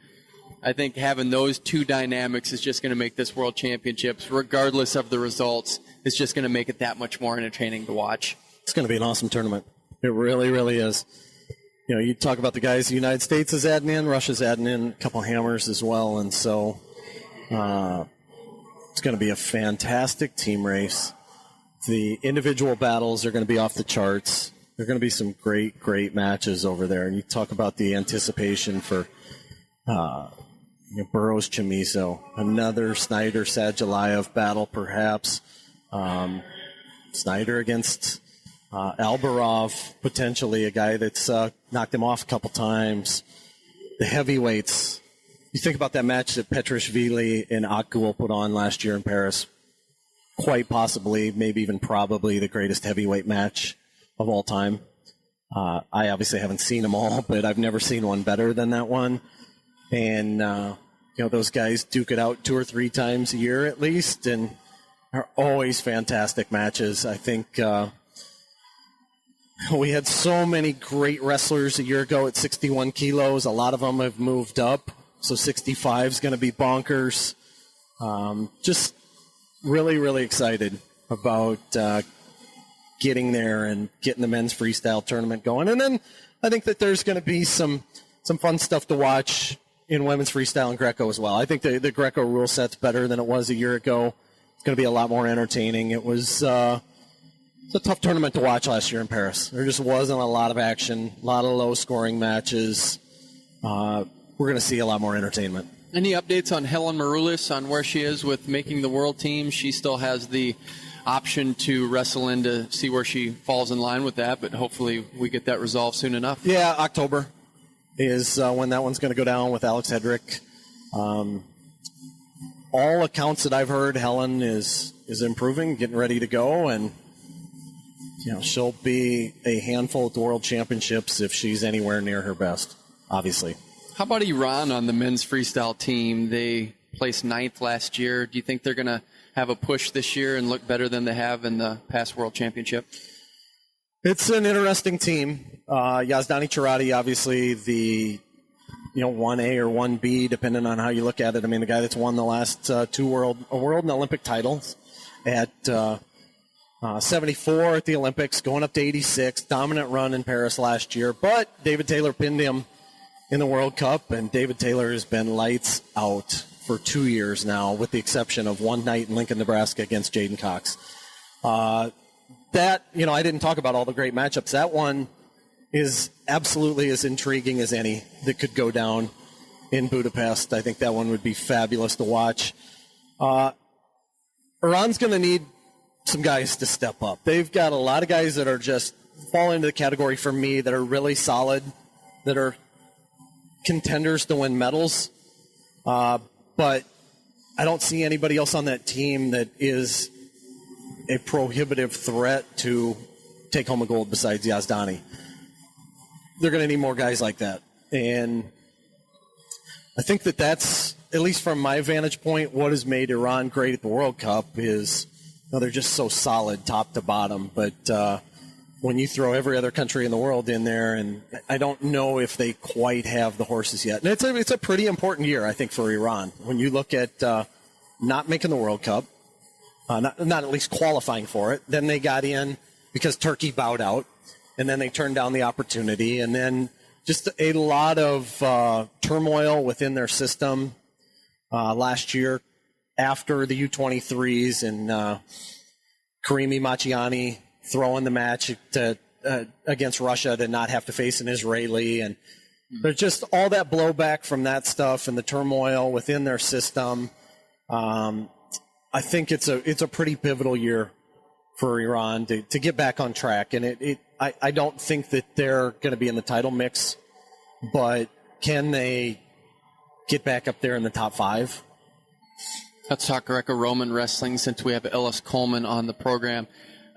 I think having those two dynamics is just going to make this World Championships, regardless of the results, is just going to make it that much more entertaining to watch. It's going to be an awesome tournament. It really, really is. You know, you talk about the guys the United States is adding in, Russia's adding in a couple hammers as well, and so it's going to be a fantastic team race. The individual battles are going to be off the charts. There are going to be some great, great matches over there. And you talk about the anticipation for Burroughs Chamizo, another Snyder Sadulayev battle perhaps. Snyder against Albarov, potentially a guy that's knocked him off a couple times. The heavyweights. You think about that match that Petrishvili and Akgul put on last year in Paris. Quite possibly, maybe even probably the greatest heavyweight match of all time. I obviously haven't seen them all, but I've never seen one better than that one. And, those guys duke it out 2 or 3 times a year at least, and are always fantastic matches. I think we had so many great wrestlers a year ago at 61 kilos. A lot of them have moved up, so 65 is going to be bonkers. Just really, really excited about getting there and getting the men's freestyle tournament going. And then I think that there's going to be some fun stuff to watch in women's freestyle and Greco as well. I think the Greco rule set's better than it was a year ago. It's going to be a lot more entertaining. It was it's a tough tournament to watch last year in Paris. There just wasn't a lot of action, a lot of low-scoring matches. We're going to see a lot more entertainment. Any updates on Helen Maroulis on where she is with making the world team? She still has the option to wrestle in to see where she falls in line with that, but hopefully we get that resolved soon enough. Yeah, October is when that one's going to go down with Alex Hedrick. All accounts that I've heard, Helen is improving, getting ready to go, and she'll be a handful at the World Championships if she's anywhere near her best, obviously. How about Iran on the men's freestyle team? They placed 9th last year. Do you think they're going to have a push this year and look better than they have in the past World Championship? It's an interesting team. Yazdani Charati, obviously the 1A or 1B, depending on how you look at it. I mean, the guy that's won the last 2 world and Olympic titles at 74 at the Olympics, going up to 86, dominant run in Paris last year. But David Taylor pinned him in the World Cup, and David Taylor has been lights out for 2 years now, with the exception of one night in Lincoln, Nebraska against Jaden Cox. I didn't talk about all the great matchups. That one is absolutely as intriguing as any that could go down in Budapest. I think that one would be fabulous to watch. Iran's going to need some guys to step up. They've got a lot of guys that are just fall into the category for me that are really solid, that are contenders to win medals, but I don't see anybody else on that team that is a prohibitive threat to take home a gold besides Yazdani. They're going to need more guys like that, and I think that's, at least from my vantage point, what has made Iran great at the World Cup is they're just so solid top to bottom, but when you throw every other country in the world in there, and I don't know if they quite have the horses yet. And it's a pretty important year, I think, for Iran. When you look at not making the World Cup, not at least qualifying for it, then they got in because Turkey bowed out, and then they turned down the opportunity, and then just a lot of turmoil within their system last year after the U23s and Karimi Machiani throwing the match against Russia to not have to face an Israeli, and there's just all that blowback from that stuff and the turmoil within their system. I think it's a pretty pivotal year for Iran to get back on track, and I don't think that they're going to be in the title mix, but can they get back up there in the top 5? Let's talk Greco-Roman wrestling since we have Ellis Coleman on the program.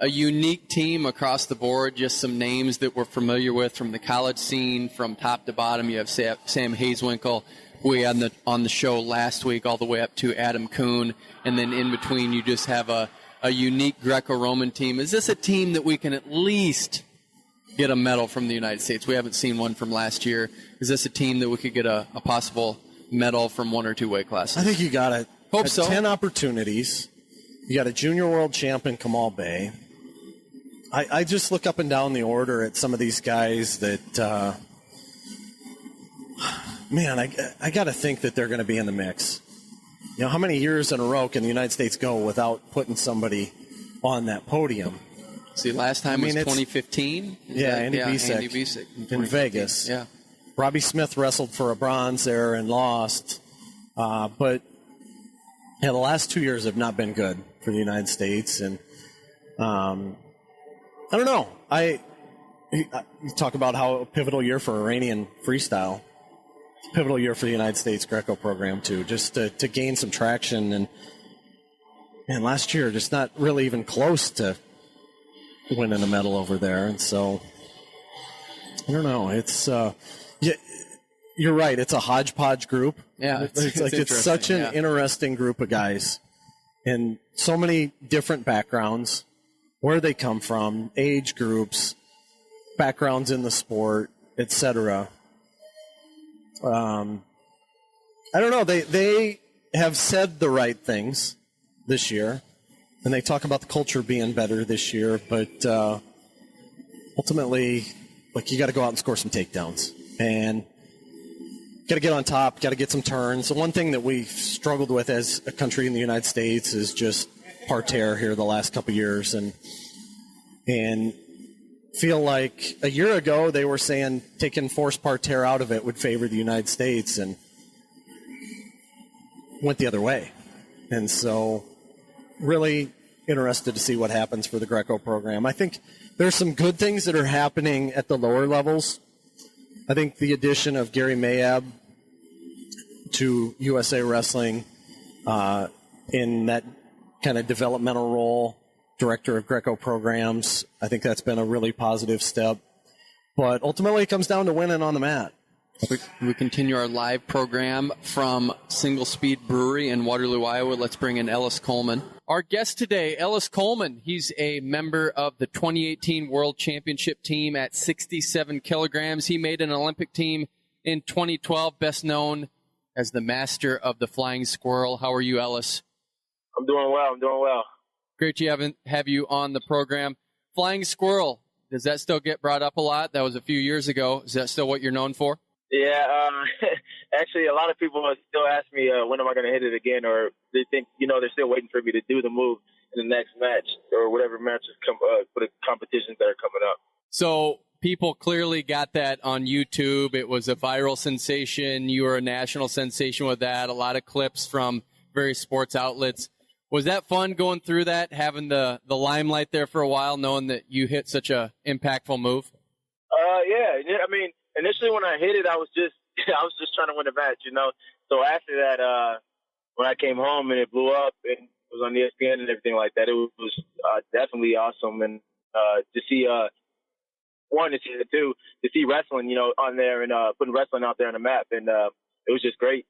A unique team across the board, just some names that we're familiar with from the college scene, from top to bottom. You have Sam Hazewinkle, who we had on the show last week, all the way up to Adam Kuhn, and then in between you just have a unique Greco-Roman team. Is this a team that we can at least get a medal from the United States? We haven't seen one from last year. Is this a team that we could get a possible medal from 1 or 2 weight classes? I think you got it. Hope so. 10 opportunities. You got a junior world champion, Kamal Bey. I just look up and down the order at some of these guys that, man, I got to think that they're going to be in the mix. You know, how many years in a row can the United States go without putting somebody on that podium? See, last time was 2015. Andy Bisek in Vegas. Yeah. Robbie Smith wrestled for a bronze there and lost. But the last 2 years have not been good for the United States. And I don't know. You talk about how a pivotal year for Iranian freestyle. It's a pivotal year for the United States Greco program, too, just to gain some traction. And last year, just not really even close to winning a medal over there. And so, I don't know. It's you're right. It's a hodgepodge group. Yeah, it's such an interesting group of guys, and so many different backgrounds, where they come from, age groups, backgrounds in the sport, etc. I don't know. They have said the right things this year, and they talk about the culture being better this year, but ultimately, you got to go out and score some takedowns, and got to get on top, got to get some turns. The one thing that we've struggled with as a country in the United States is just parterre here the last couple of years, and feel like a year ago they were saying taking forced parterre out of it would favor the United States, and went the other way. And so really interested to see what happens for the Greco program. I think there's some good things that are happening at the lower levels. I think the addition of Gary Mayab to USA Wrestling in that kind of developmental role, director of Greco programs, I think that's been a really positive step. But ultimately it comes down to winning on the mat. We continue our live program from Singlespeed Brewery in Waterloo, Iowa. Let's bring in Ellis Coleman. Our guest today, Ellis Coleman. He's a member of the 2018 World Championship team at 67 kilograms. He made an Olympic team in 2012, best known as the master of the flying squirrel. How are you, Ellis? I'm doing well. Great to have you on the program. Flying squirrel, does that still get brought up a lot? That was a few years ago. Is that still what you're known for? Yeah, actually, a lot of people still ask me when am I going to hit it again, or they think they're still waiting for me to do the move in the next match or whatever matches for the competitions that are coming up. So people clearly got that on YouTube. It was a viral sensation. You were a national sensation with that. A lot of clips from various sports outlets. Was that fun going through that, having the limelight there for a while, knowing that you hit such a impactful move? Yeah. I mean, initially when I hit it, I was just trying to win the match, So after that, when I came home and it blew up and it was on ESPN and everything like that, it was definitely awesome. And to see to see wrestling, on there and putting wrestling out there on the map, and it was just great.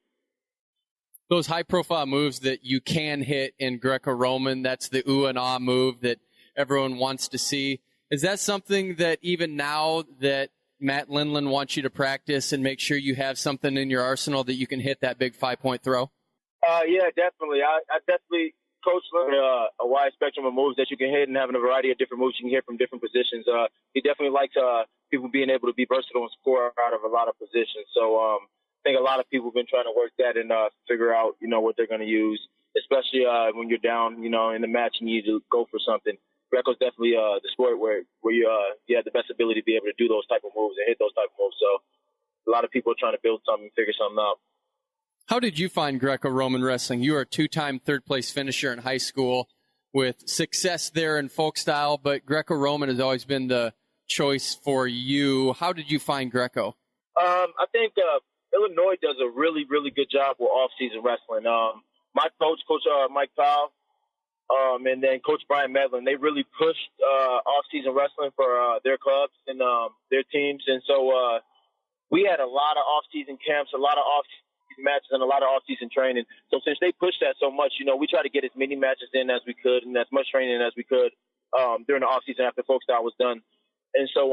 Those high-profile moves that you can hit in Greco-Roman, that's the ooh and ah move that everyone wants to see. Is that something that even now that Matt Lindland wants you to practice and make sure you have something in your arsenal that you can hit that big 5-point throw? Yeah, definitely. I definitely Coach learned a wide spectrum of moves that you can hit, and having a variety of different moves you can hit from different positions. He definitely likes people being able to be versatile and score out of a lot of positions. So I think a lot of people have been trying to work that and figure out, what they're going to use, especially when you're down, in the match and you need to go for something. Greco's definitely the sport where you have the best ability to be able to do those type of moves and hit those type of moves. So a lot of people are trying to build something and figure something out. How did you find Greco-Roman wrestling? You were a two-time third-place finisher in high school with success there in folk style, but Greco-Roman has always been the choice for you. How did you find Greco? I think Illinois does a really, really good job with off-season wrestling. My coach, Coach Mike Powell, and then Coach Brian Medlin, they really pushed off-season wrestling for their clubs and their teams. And so we had a lot of off-season camps, a lot of off-season matches, and a lot of off-season training. So since they pushed that so much, we try to get as many matches in as we could and as much training as we could during the off-season after folk style was done. And so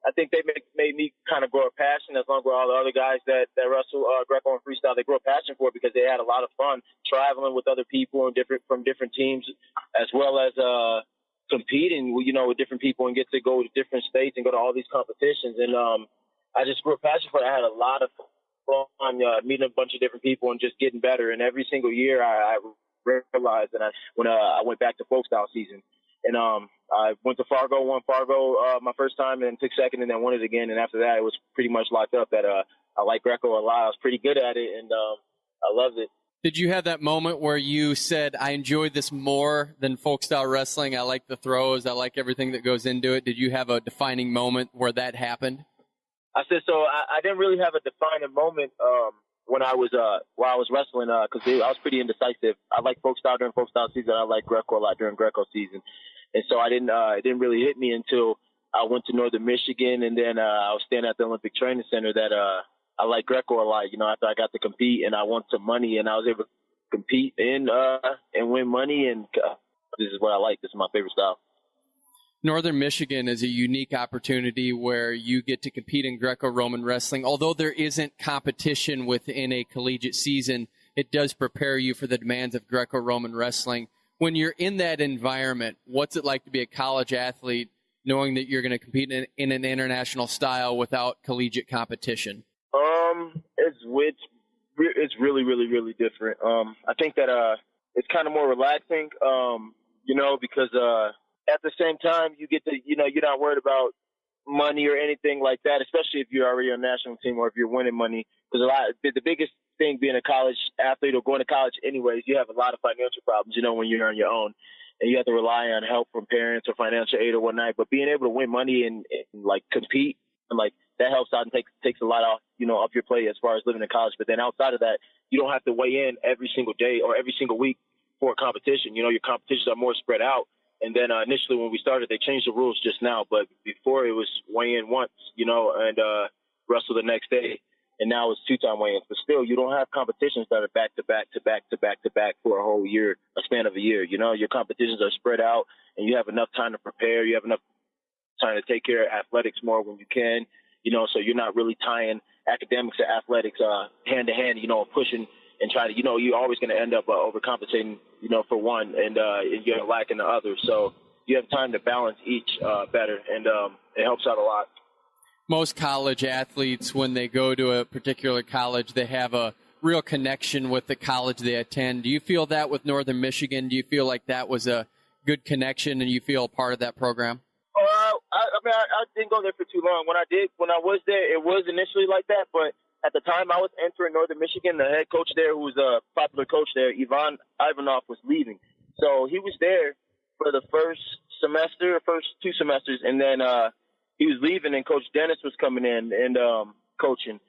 I think they made me kind of grow a passion, as long as all the other guys that wrestle Greco and freestyle, they grow a passion for it because they had a lot of fun traveling with other people and from different teams, as well as competing, with different people and get to go to different states and go to all these competitions. And I just grew a passion for it. I had a lot of fun meeting a bunch of different people and just getting better. And every single year I realized that when I went back to folk style season. And I went to Fargo, won Fargo my first time, and took second, and then won it again. And after that, it was pretty much locked up that I like Greco a lot. I was pretty good at it, and I loved it. Did you have that moment where you said, I enjoyed this more than folk style wrestling? I like the throws. I like everything that goes into it. Did you have a defining moment where that happened? I said, so I didn't really have a defining moment when I was while I was wrestling because I was pretty indecisive. I like folk style during folk style season. I like Greco a lot during Greco season. And so it didn't really hit me until I went to Northern Michigan, and then I was staying at the Olympic Training Center that I like Greco a lot. After I got to compete and I won some money and I was able to compete and win money, and this is what I like. This is my favorite style. Northern Michigan is a unique opportunity where you get to compete in Greco-Roman wrestling. Although there isn't competition within a collegiate season, it does prepare you for the demands of Greco-Roman wrestling. When you're in that environment, what's it like to be a college athlete knowing that you're going to compete in an international style without collegiate competition? It's really, really, really different. I think that it's kind of more relaxing, because at the same time you get to, you're not worried about money or anything like that, especially if you're already on a national team or if you're winning money. Because the biggest thing being a college athlete or going to college anyways, you have a lot of financial problems, when you're on your own and you have to rely on help from parents or financial aid or whatnot. But being able to win money and like compete and like that helps out and takes a lot off, off your plate as far as living in college. But then outside of that, you don't have to weigh in every single day or every single week for a competition. Your competitions are more spread out. And then initially when we started, they changed the rules just now. But before it was weigh in once, and wrestle the next day. And now it's 2-time weigh-ins. But still, you don't have competitions that are back to back to back to back to back for a whole year, a span of a year. Your competitions are spread out, and you have enough time to prepare. You have enough time to take care of athletics more when you can. So you're not really tying academics to athletics hand to hand. Pushing and trying to. You're always going to end up overcompensating. For one, and you're lacking the other. So you have time to balance each better, and it helps out a lot. Most college athletes, when they go to a particular college, they have a real connection with the college they attend. Do you feel that with Northern Michigan? Do you feel like that was a good connection and you feel a part of that program? I didn't go there for too long. When I was there, it was initially like that, but at the time I was entering Northern Michigan, the head coach there, who was a popular coach there, Ivan Ivanov, was leaving. So he was there for the first 2 semesters, and then he was leaving, and Coach Dennis was coming in and coaching.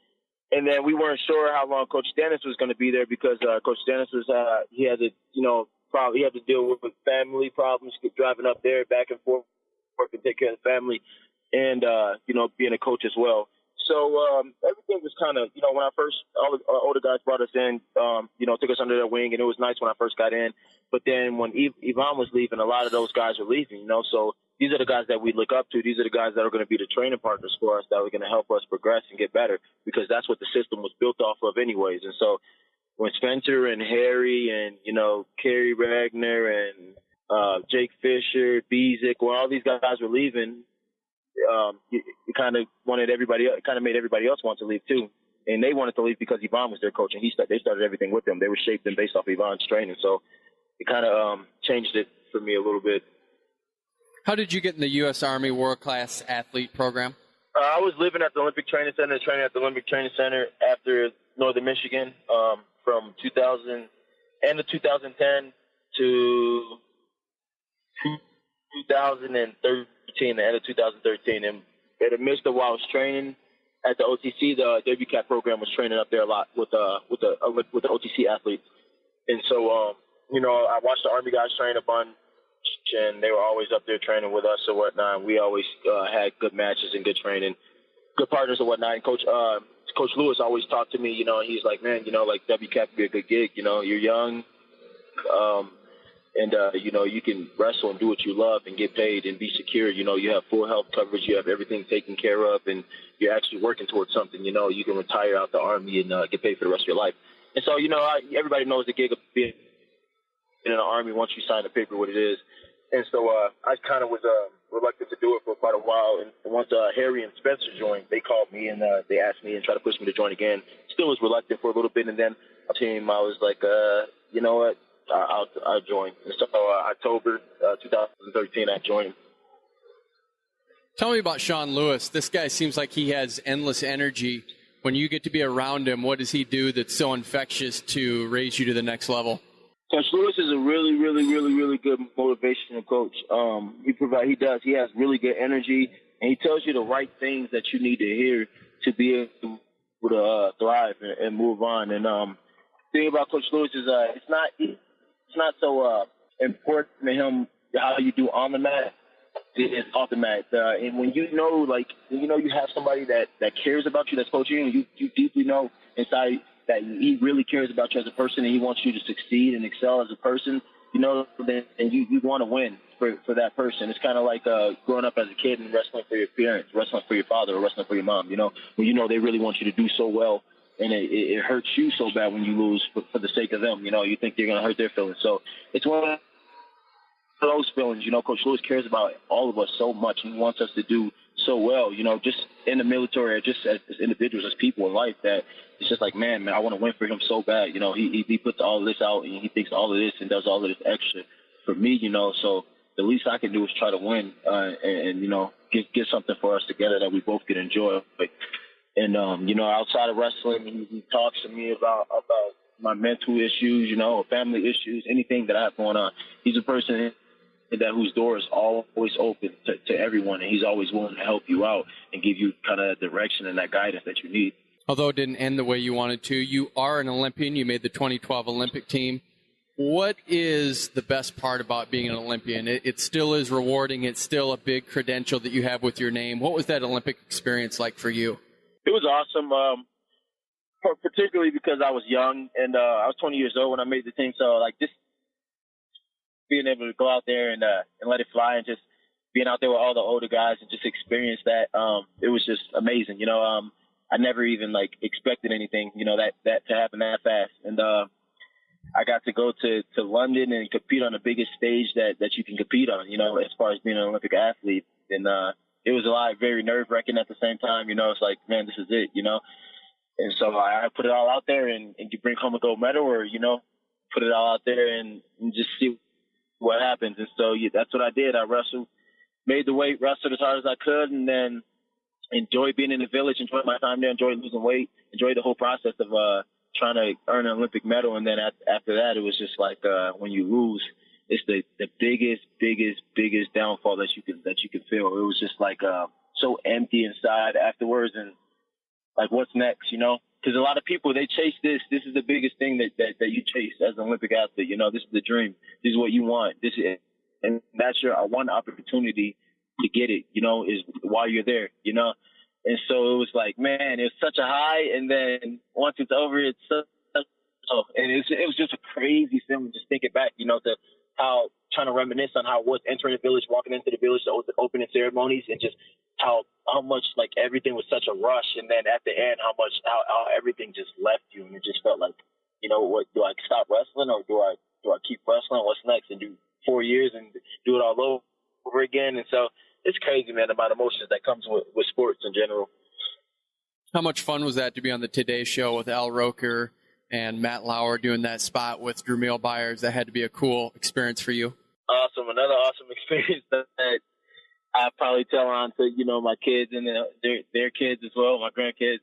And then we weren't sure how long Coach Dennis was going to be there because Coach Dennis was he had to he had to deal with family problems, driving up there back and forth and take care of the family, and being a coach as well. So everything was kind of when I first all the older guys brought us in, took us under their wing, and it was nice when I first got in. But then when Ivan was leaving, a lot of those guys were leaving. So these are the guys that we look up to. These are the guys that are going to be the training partners for us, that are going to help us progress and get better, because that's what the system was built off of anyways. And so when Spencer and Harry and, you know, Kerry Ragnar and Jake Fisher, Bezick, when all these guys were leaving, it kind of made everybody else want to leave too. And they wanted to leave because Yvonne was their coach, and they started everything with them. They were shaped and based off Yvonne's training. So it kind of changed it for me a little bit. How did you get in the U.S. Army World Class Athlete Program? I was living at the Olympic Training Center, training at the Olympic Training Center after Northern Michigan from end of 2010 to 2013, the end of 2013. And in the midst of while I was training at the OTC, the WCAT program was training up there a lot with the OTC athletes. And so, you know, I watched the Army guys train a bunch, and they were always up there training with us or whatnot. We always had good matches and good training, good partners and whatnot. And Coach Lewis always talked to me, you know, he's like, man, you know, like WCAT would be a good gig. You know, you're young, and you know, you can wrestle and do what you love and get paid and be secure. You know, you have full health coverage, you have everything taken care of, and you're actually working towards something. You know, you can retire out the Army and get paid for the rest of your life. And so, you know, everybody knows the gig of being in the Army once you sign the paper, what it is. And so I kind of was reluctant to do it for quite a while. And once Harry and Spencer joined, they called me and they asked me and tried to push me to join again. Still was reluctant for a little bit. And then I was like, you know what, I'll join. And so October 2013, I joined. Tell me about Sean Lewis. This guy seems like he has endless energy. When you get to be around him, what does he do that's so infectious to raise you to the next level? Coach Lewis is a really, really, really, really good motivational coach. He has really good energy, and he tells you the right things that you need to hear to be able to thrive and move on. And the thing about Coach Lewis is it's not so important to him how you do on the mat. It's off the mat. And when you know you have somebody that cares about you, that's coaching you, you deeply know inside that he really cares about you as a person, and he wants you to succeed and excel as a person, you know, and you want to win for that person. It's kind of like growing up as a kid and wrestling for your parents, wrestling for your father, or wrestling for your mom, you know, when you know they really want you to do so well, and it hurts you so bad when you lose for the sake of them, you know, you think you're going to hurt their feelings. So it's one of those feelings, you know. Coach Lewis cares about all of us so much, and he wants us to do so well, you know, just in the military, or just as individuals, as people in life, that it's just like, man, I want to win for him so bad. You know, he puts all of this out, and he thinks all of this and does all of this extra for me, you know. So the least I can do is try to win and you know, get something for us together that we both can enjoy. And, you know, outside of wrestling, he talks to me about my mental issues, you know, family issues, anything that I have going on. He's a person that whose door is always open to everyone, and he's always willing to help you out and give you kind of direction and that guidance that you need. Although it didn't end the way you wanted to, you are an Olympian. You made the 2012 Olympic team. What is the best part about being an Olympian? It still is rewarding. It's still a big credential that you have with your name. What was that Olympic experience like for you? It was awesome, particularly because I was young, and I was 20 years old when I made the team. So, like, just being able to go out there and let it fly, and just being out there with all the older guys and just experience that, it was just amazing. You know, I never even expected anything, you know, that to happen that fast. And I got to go to London and compete on the biggest stage that you can compete on, you know, as far as being an Olympic athlete. And it was a lot very nerve-wracking at the same time. You know, it's like, man, this is it, you know. And so I put it all out there, and you bring home a gold medal, or, you know, put it all out there and just see what happens. And so that's what I did. I wrestled, made the weight, wrestled as hard as I could, and then enjoyed being in the village, enjoyed my time there, enjoyed losing weight, enjoyed the whole process of trying to earn an Olympic medal. And then after that, it was just like when you lose, it's the biggest downfall that you can feel. It was just like so empty inside afterwards, and like, what's next, you know? Because a lot of people, they chase this. This is the biggest thing that you chase as an Olympic athlete. You know, this is the dream. This is what you want. This is it. And that's your one opportunity to get it, you know, is while you're there, you know? And so it was like, man, it's such a high. And then once it's over, it's so, and it was just a crazy feeling just thinking back, you know, to how, trying to reminisce on how it was entering the village, walking into the village, the opening ceremonies, and just how much everything was such a rush. And then at the end, how everything just left you. And it just felt like what do I stop wrestling or do I keep wrestling? What's next? And do 4 years and do it all over again? And so it's crazy, man, about emotions that comes with sports in general. How much fun was that to be on the Today Show with Al Roker and Matt Lauer doing that spot with Drew Byers? That had to be a cool experience for you. Awesome. Another awesome experience that I probably tell on to, my kids and their kids as well, my grandkids.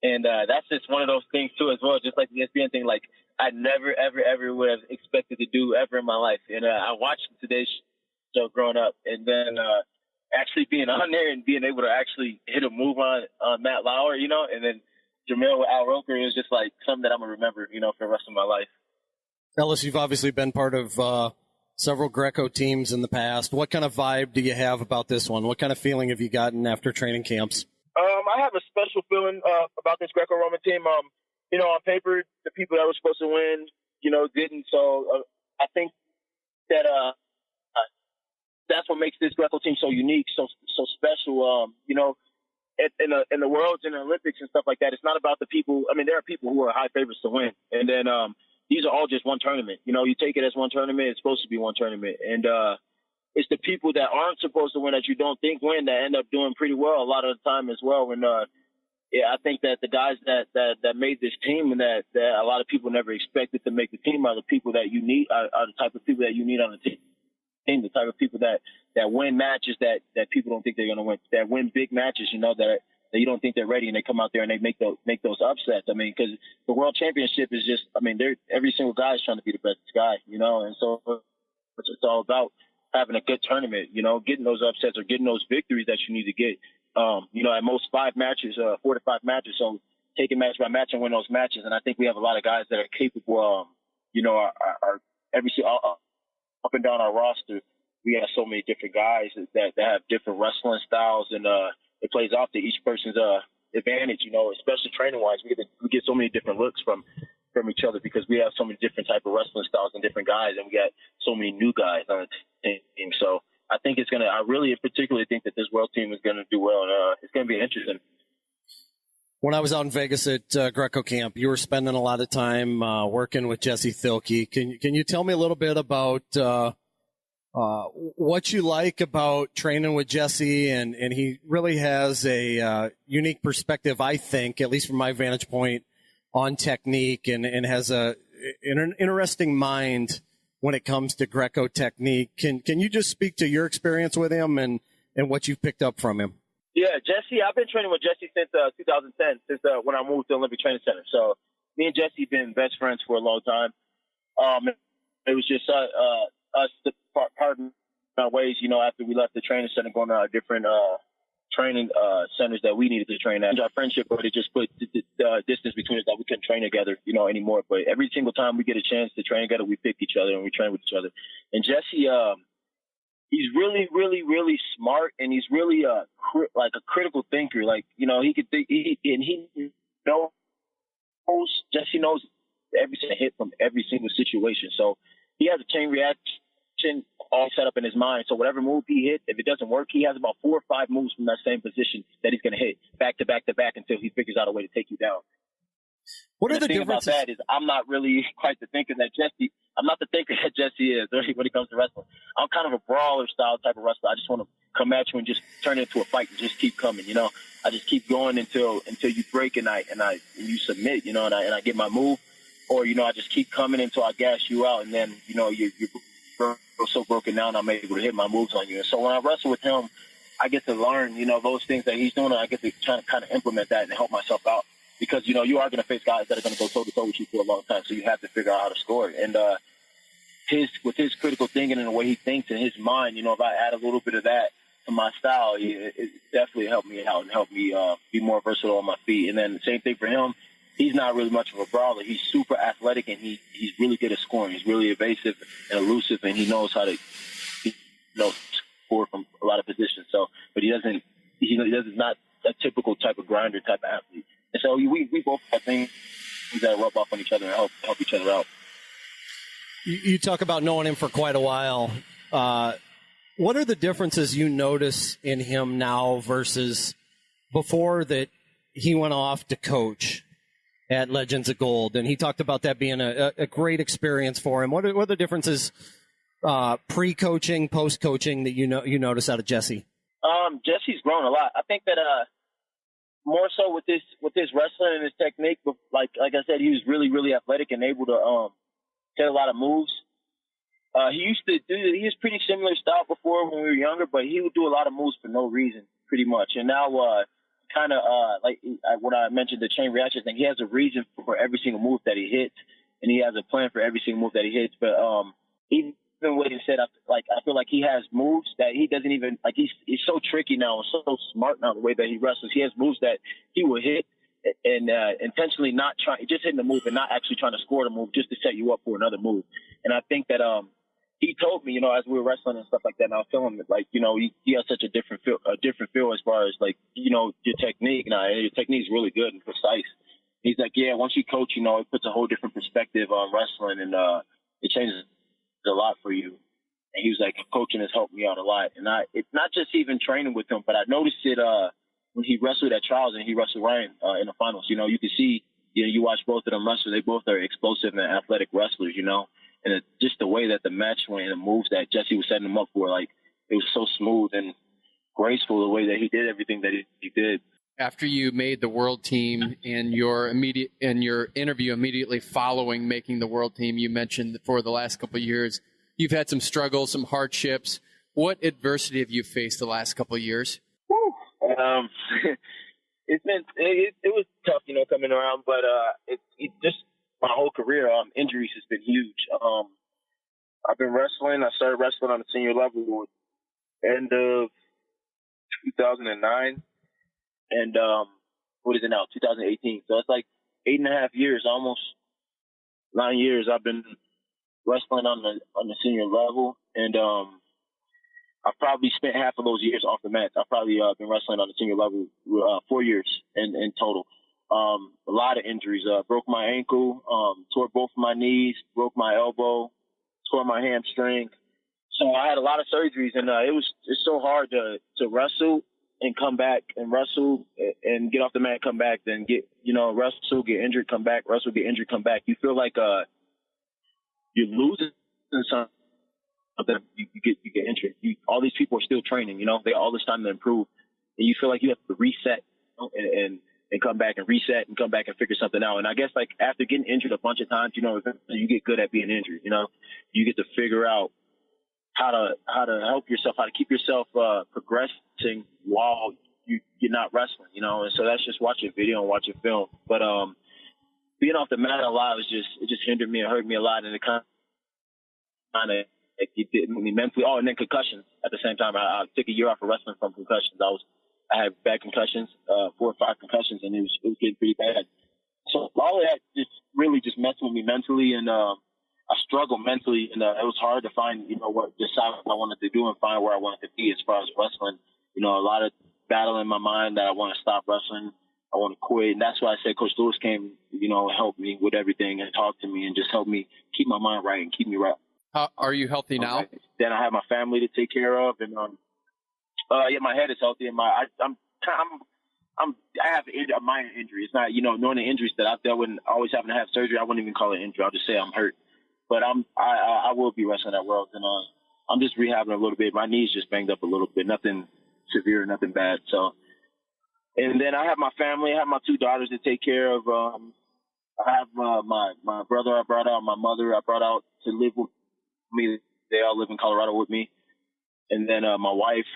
And that's just one of those things too as well, just like the ESPN thing, like I never, ever, ever would have expected to do ever in my life. And I watched Today's Show growing up, and then actually being on there and being able to actually hit a move on Matt Lauer, and then Jamil with Al Roker is just like something that I'm going to remember, for the rest of my life. Ellis, you've obviously been part of several Greco teams in the past. What kind of vibe do you have about this one? What kind of feeling have you gotten after training camps? I have a special feeling about this Greco-Roman team. On paper, the people that were supposed to win, didn't. So I think that that's what makes this Greco team so unique, so special. In the Worlds and the Olympics and stuff like that, it's not about the people. I mean, there are people who are high favorites to win, and then these are all just one tournament. You take it as one tournament. It's supposed to be one tournament, and it's the people that aren't supposed to win that you don't think win that end up doing pretty well a lot of the time as well. And I think that the guys that made this team and that a lot of people never expected to make the team are the people that you need, are the type of people that you need on the team. The type of people that win matches that people don't think they're going to win, that win big matches, that you don't think they're ready, and they come out there and they make those upsets. I mean, because the World Championship is just, every single guy is trying to be the best guy, and so it's all about having a good tournament, getting those upsets or getting those victories that you need to get. At most 5 matches, 4 to 5 matches. So take it match by match and win those matches. And I think we have a lot of guys that are capable. Are up and down our roster, we have so many different guys that have different wrestling styles, and it plays off to each person's advantage. Especially training wise, we get so many different looks from each other because we have so many different type of wrestling styles and different guys, and we got so many new guys on the team. So I think I really particularly think that this world team is gonna do well, and it's gonna be interesting. When I was out in Vegas at Greco Camp, you were spending a lot of time working with Jesse Thielke. Can you tell me a little bit about what you like about training with Jesse? And he really has a unique perspective, I think, at least from my vantage point, on technique, and has an interesting mind when it comes to Greco technique. Can you just speak to your experience with him and what you've picked up from him? Yeah, Jesse, I've been training with Jesse since 2010, since when I moved to Olympic Training Center. So me and Jesse have been best friends for a long time. It was just us parting our ways, after we left the training center, going to our different training centers that we needed to train at. Our friendship, but it just put the distance between us that we couldn't train together, anymore. But every single time we get a chance to train together, we pick each other and we train with each other. And Jesse, he's really, really, really smart, and he's really like a critical thinker. Like, he could think, Jesse knows every single hit from every single situation. So he has a chain reaction all set up in his mind. So whatever move he hit, if it doesn't work, he has about 4 or 5 moves from that same position that he's going to hit back to back to back until he figures out a way to take you down. What are the thing differences? about that is I'm not really quite the thinker that Jesse. I'm not the thinker that Jesse is when it comes to wrestling. I'm kind of a brawler style type of wrestler. I just want to come at you and just turn it into a fight and just keep coming. I just keep going until you break and you submit. And I get my move, or I just keep coming until I gas you out, and then you're so broken down I'm able to hit my moves on you. And so when I wrestle with him, I get to learn those things that he's doing, and I get to kind of implement that and help myself out. Because, you are going to face guys that are going to go toe-to-toe with you for a long time, so you have to figure out how to score. And with his critical thinking and the way he thinks in his mind, if I add a little bit of that to my style, it definitely helped me out and helped me be more versatile on my feet. And then the same thing for him. He's not really much of a brawler. He's super athletic, and he's really good at scoring. He's really evasive and elusive, and he knows how to score from a lot of positions. So, but he's not a typical type of grinder type of athlete. And so we both have things that rub off on each other and help each other out. You talk about knowing him for quite a while. What are the differences you notice in him now versus before that he went off to coach? at Legends of Gold, and he talked about that being a great experience for him. What are the differences pre-coaching, post-coaching that you notice out of Jesse? Jesse's grown a lot. I think that more so with his wrestling and his technique, but like I said, he was really, really athletic and able to hit a lot of moves. He was pretty similar style before when we were younger, but he would do a lot of moves for no reason, pretty much. And now, what I mentioned, the chain reaction thing, he has a reason for every single move that he hits, and he has a plan for every single move that he hits. But even what he said, I feel like he has moves that he doesn't even, like, he's so tricky now and so smart now the way that he wrestles. He has moves that he will hit and intentionally not trying, just hitting the move and not actually trying to score the move just to set you up for another move. And I think that he told me, as we were wrestling and stuff like that, and I was telling him, like, he has such a different feel as far as, like, your technique. Now, your technique is really good and precise. He's like, yeah, once you coach, it puts a whole different perspective on wrestling, and it changes a lot for you. And he was like, coaching has helped me out a lot. And it's not just even training with him, but I noticed it when he wrestled at trials and he wrestled Ryan in the finals. You can see, you watch both of them wrestle, they both are explosive and athletic wrestlers, and just the way that the match went and the moves that Jesse was setting him up for, like, it was so smooth and graceful the way that he did everything that he did. After you made the world team and your interview immediately following making the world team, you mentioned that for the last couple of years, you've had some struggles, some hardships. What adversity have you faced the last couple of years? It was tough, coming around, but it just my whole career, injuries has been huge. I've been wrestling. I started wrestling on the senior level end of 2009, and what is it now? 2018. So it's like 8.5 years, almost 9 years. I've been wrestling on the senior level, and I've probably spent half of those years off the mats. I've probably been wrestling on the senior level 4 years in total. A lot of injuries. Broke my ankle, tore both of my knees, broke my elbow, tore my hamstring. So I had a lot of surgeries, and it's so hard to wrestle and come back and wrestle and get off the mat, come back, then wrestle, get injured, come back, wrestle, get injured, come back. You feel like you're losing something. You get injured. All these people are still training. They got all this time to improve, and you feel like you have to reset and come back and reset and come back and figure something out. And I guess, like, after getting injured a bunch of times, you get good at being injured. You get to figure out how to help yourself, how to keep yourself progressing while you're not wrestling. And so that's just watching video and watching film. But being off the mat a lot it just hindered me and hurt me a lot, and it kind of it did me mentally. Oh, and then concussions at the same time. I took a year off of wrestling from concussions. I had bad concussions, 4 or 5 concussions, and it was getting pretty bad. So all of that just messed with me mentally, and I struggled mentally, and it was hard to find, decide what I wanted to do and find where I wanted to be as far as wrestling. A lot of battle in my mind that I want to stop wrestling, I want to quit, and that's why I said Coach Lewis came, helped me with everything and talked to me and just helped me keep my mind right and keep me right. Are you healthy now? Then I have my family to take care of, and my head is healthy, and I have a minor injury. It's not, knowing the injuries that I've dealt with, and always having to have surgery. I wouldn't even call it injury. I'll just say I'm hurt. But I will be wrestling at Worlds, and I'm just rehabbing a little bit. My knee's just banged up a little bit. Nothing severe, nothing bad. So, and then I have my family. I have my 2 daughters to take care of. I have my brother I brought out, my mother I brought out to live with me. They all live in Colorado with me. And then my wife,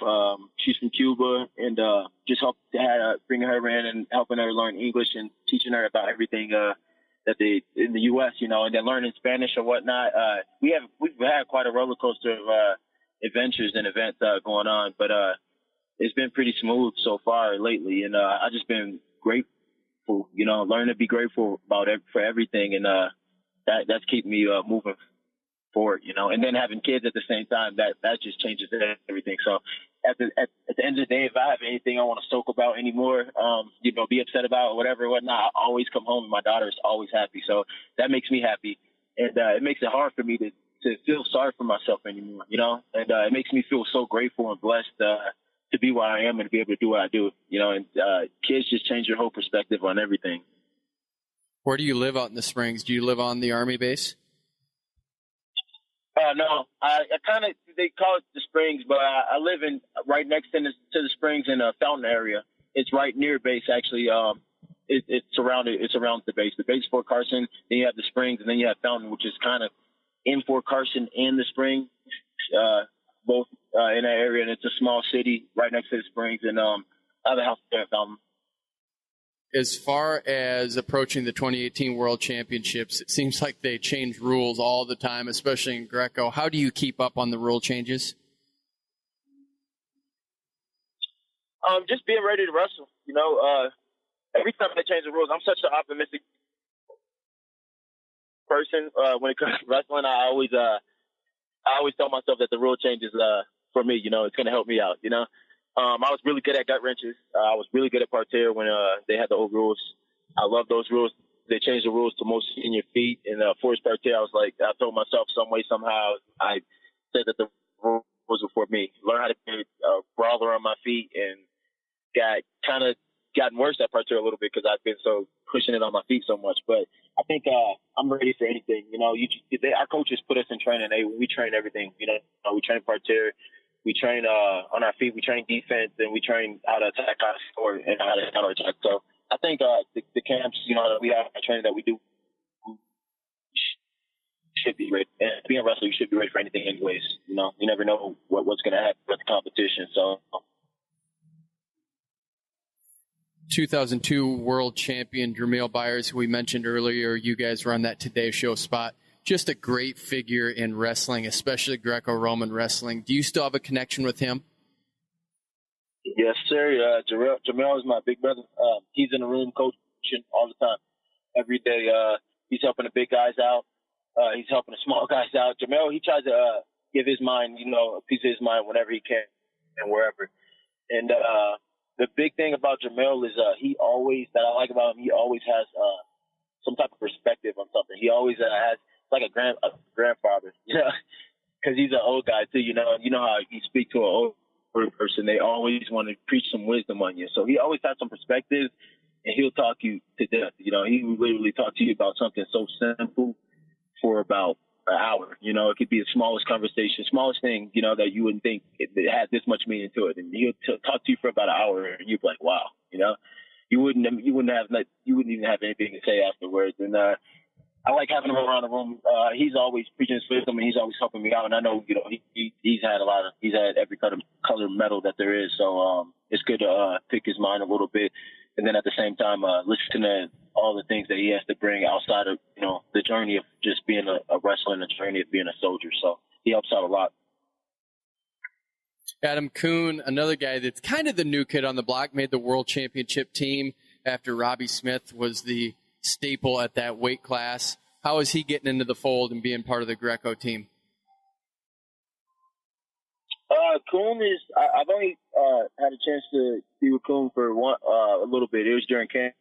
she's from Cuba, and just bringing her in and helping her learn English and teaching her about everything that they in the U.S. And then learning Spanish or whatnot. We've had quite a roller coaster of adventures and events going on, but it's been pretty smooth so far lately, and I've just been grateful. Learning to be grateful for everything, and that's keeping me moving forward, and then having kids at the same time, that just changes everything. So at the end of the day, if I have anything I want to soak about anymore, be upset about or whatever, whatnot, I always come home and my daughter is always happy. So that makes me happy, and it makes it hard for me to feel sorry for myself anymore, and it makes me feel so grateful and blessed to be where I am and to be able to do what I do, and kids just change your whole perspective on everything. Where do you live out in the Springs? Do you live on the Army base? No, I kind of, they call it the Springs, but I live right next to the Springs in a Fountain area. It's right near base, actually. It's around the base. The base is Fort Carson, then you have the Springs, and then you have Fountain, which is kind of in Fort Carson and the Springs, both in that area. And it's a small city right next to the Springs, and I have a house there at Fountain. As far as approaching the 2018 World Championships, it seems like they change rules all the time, especially in Greco. How do you keep up on the rule changes? Just being ready to wrestle. Every time they change the rules, I'm such an optimistic person. When it comes to wrestling, I always tell myself that the rule changes for me. It's going to help me out. I was really good at gut wrenches. I was really good at parterre when they had the old rules. I love those rules. They changed the rules to most in your feet. And forced parterre, I told myself some way, somehow, I said that the rules were for me. Learn how to be a brawler on my feet, and gotten worse at parterre a little bit because I've been so pushing it on my feet so much. But I think I'm ready for anything. Our coaches put us in training. We train everything. We train parterre. We train on our feet. We train defense, and we train how to attack, how to score, and how to counterattack. So I think the camps, that we have, training that we do, should be ready. And being a wrestler, you should be ready for anything anyways. You never know what's going to happen with the competition. So 2002 world champion Jermail Byers, who we mentioned earlier, you guys were on that Today Show spot. Just a great figure in wrestling, especially Greco-Roman wrestling. Do you still have a connection with him? Yes, sir. Jermail is my big brother. He's in the room coaching all the time. Every day, he's helping the big guys out. He's helping the small guys out. Jermail, he tries to give his mind, a piece of his mind whenever he can and wherever. And the big thing about Jermail is he always has some type of perspective on something. He always has like a grandfather, because he's an old guy too. You know how you speak to an older person, they always want to preach some wisdom on you. So he always has some perspective, and he'll talk you to death. He will literally talk to you about something so simple for about an hour. It could be the smallest conversation, smallest thing, that you wouldn't think it had this much meaning to it. And he'll talk to you for about an hour, and you'd be like, wow, you wouldn't even have anything to say afterwards. And I like having him around the room. He's always preaching his wisdom, and he's always helping me out. And I know, he's had every color medal that there is. So it's good to pick his mind a little bit, and then at the same time listen to all the things that he has to bring outside of the journey of just being a wrestler and the journey of being a soldier. So he helps out a lot. Adam Kuhn, another guy that's kind of the new kid on the block, made the world championship team after Robbie Smith was the staple at that weight class. How is he getting into the fold and being part of the Greco team? Kuhn is. I've only had a chance to be with Kuhn for a little bit. It was during camp,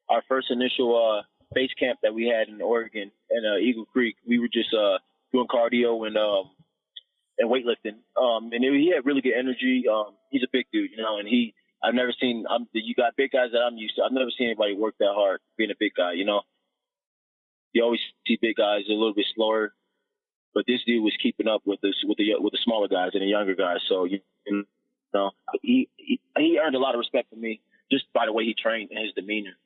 our first initial base camp that we had in Oregon in Eagle Creek. We were just doing cardio and weightlifting. And he had really good energy. He's a big dude, and I've never seen, you got big guys that I'm used to. I've never seen anybody work that hard being a big guy, You always see big guys a little bit slower, but this dude was keeping up with the smaller guys and the younger guys. So, he earned a lot of respect from me just by the way he trained and his demeanor.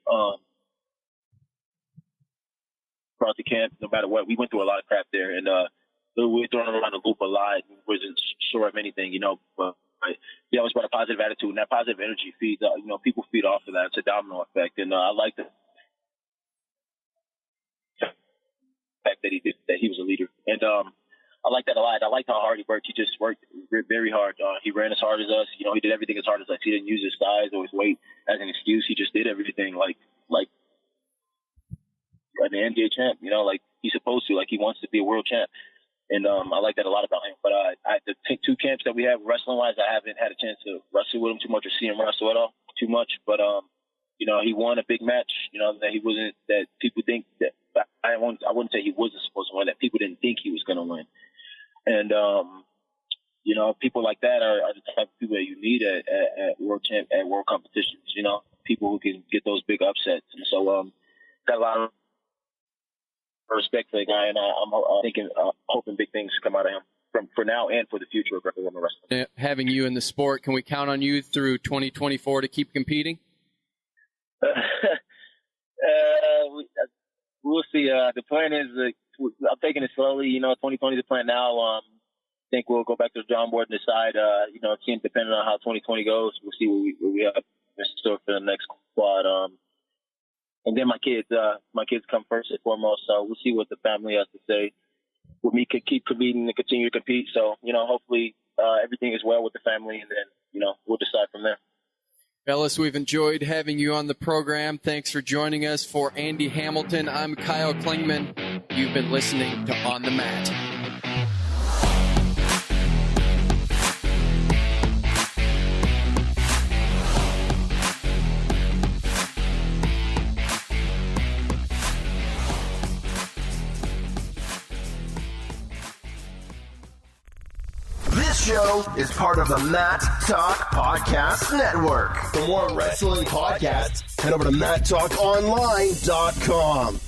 Throughout the camp, no matter what, we went through a lot of crap there, and we were thrown around the loop a lot. Wasn't sure of anything, but he always brought a positive attitude, and that positive energy feeds, people feed off of that. It's a domino effect, and I like the fact that he was a leader, and I like that a lot. I liked how hard he worked. He just worked very hard. He ran as hard as us. He did everything as hard as us. He didn't use his size or his weight as an excuse. He just did everything like an NBA champ, like he's supposed to, like he wants to be a world champ. And I like that a lot about him. But the two camps that we have wrestling-wise, I haven't had a chance to wrestle with him too much or see him wrestle at all too much. But, he won a big match, that he wasn't, that people think that, I wouldn't say he wasn't supposed to win, that people didn't think he was going to win. And, people like that are the type of people that you need at world competitions, people who can get those big upsets. And so got a lot of respect for the guy, and I'm hoping big things come out of him for now and for the future of Greco-Roman wrestling. Having you in the sport, can we count on you through 2024 to keep competing? We'll see. The plan is I'm taking it slowly. 2020 is the plan now. I think we'll go back to the drawing board and decide. Team depending on how 2020 goes, we'll see what we have in store for the next quad. And then my kids come first and foremost. So we'll see what the family has to say. With me could keep competing and continue to compete. So hopefully everything is well with the family, and then we'll decide from there. Ellis, we've enjoyed having you on the program. Thanks for joining us. For Andy Hamilton, I'm Kyle Klingman. You've been listening to On the Mat. This show is part of the Mat Talk Podcast Network. For more wrestling podcasts, head over to MatTalkOnline.com.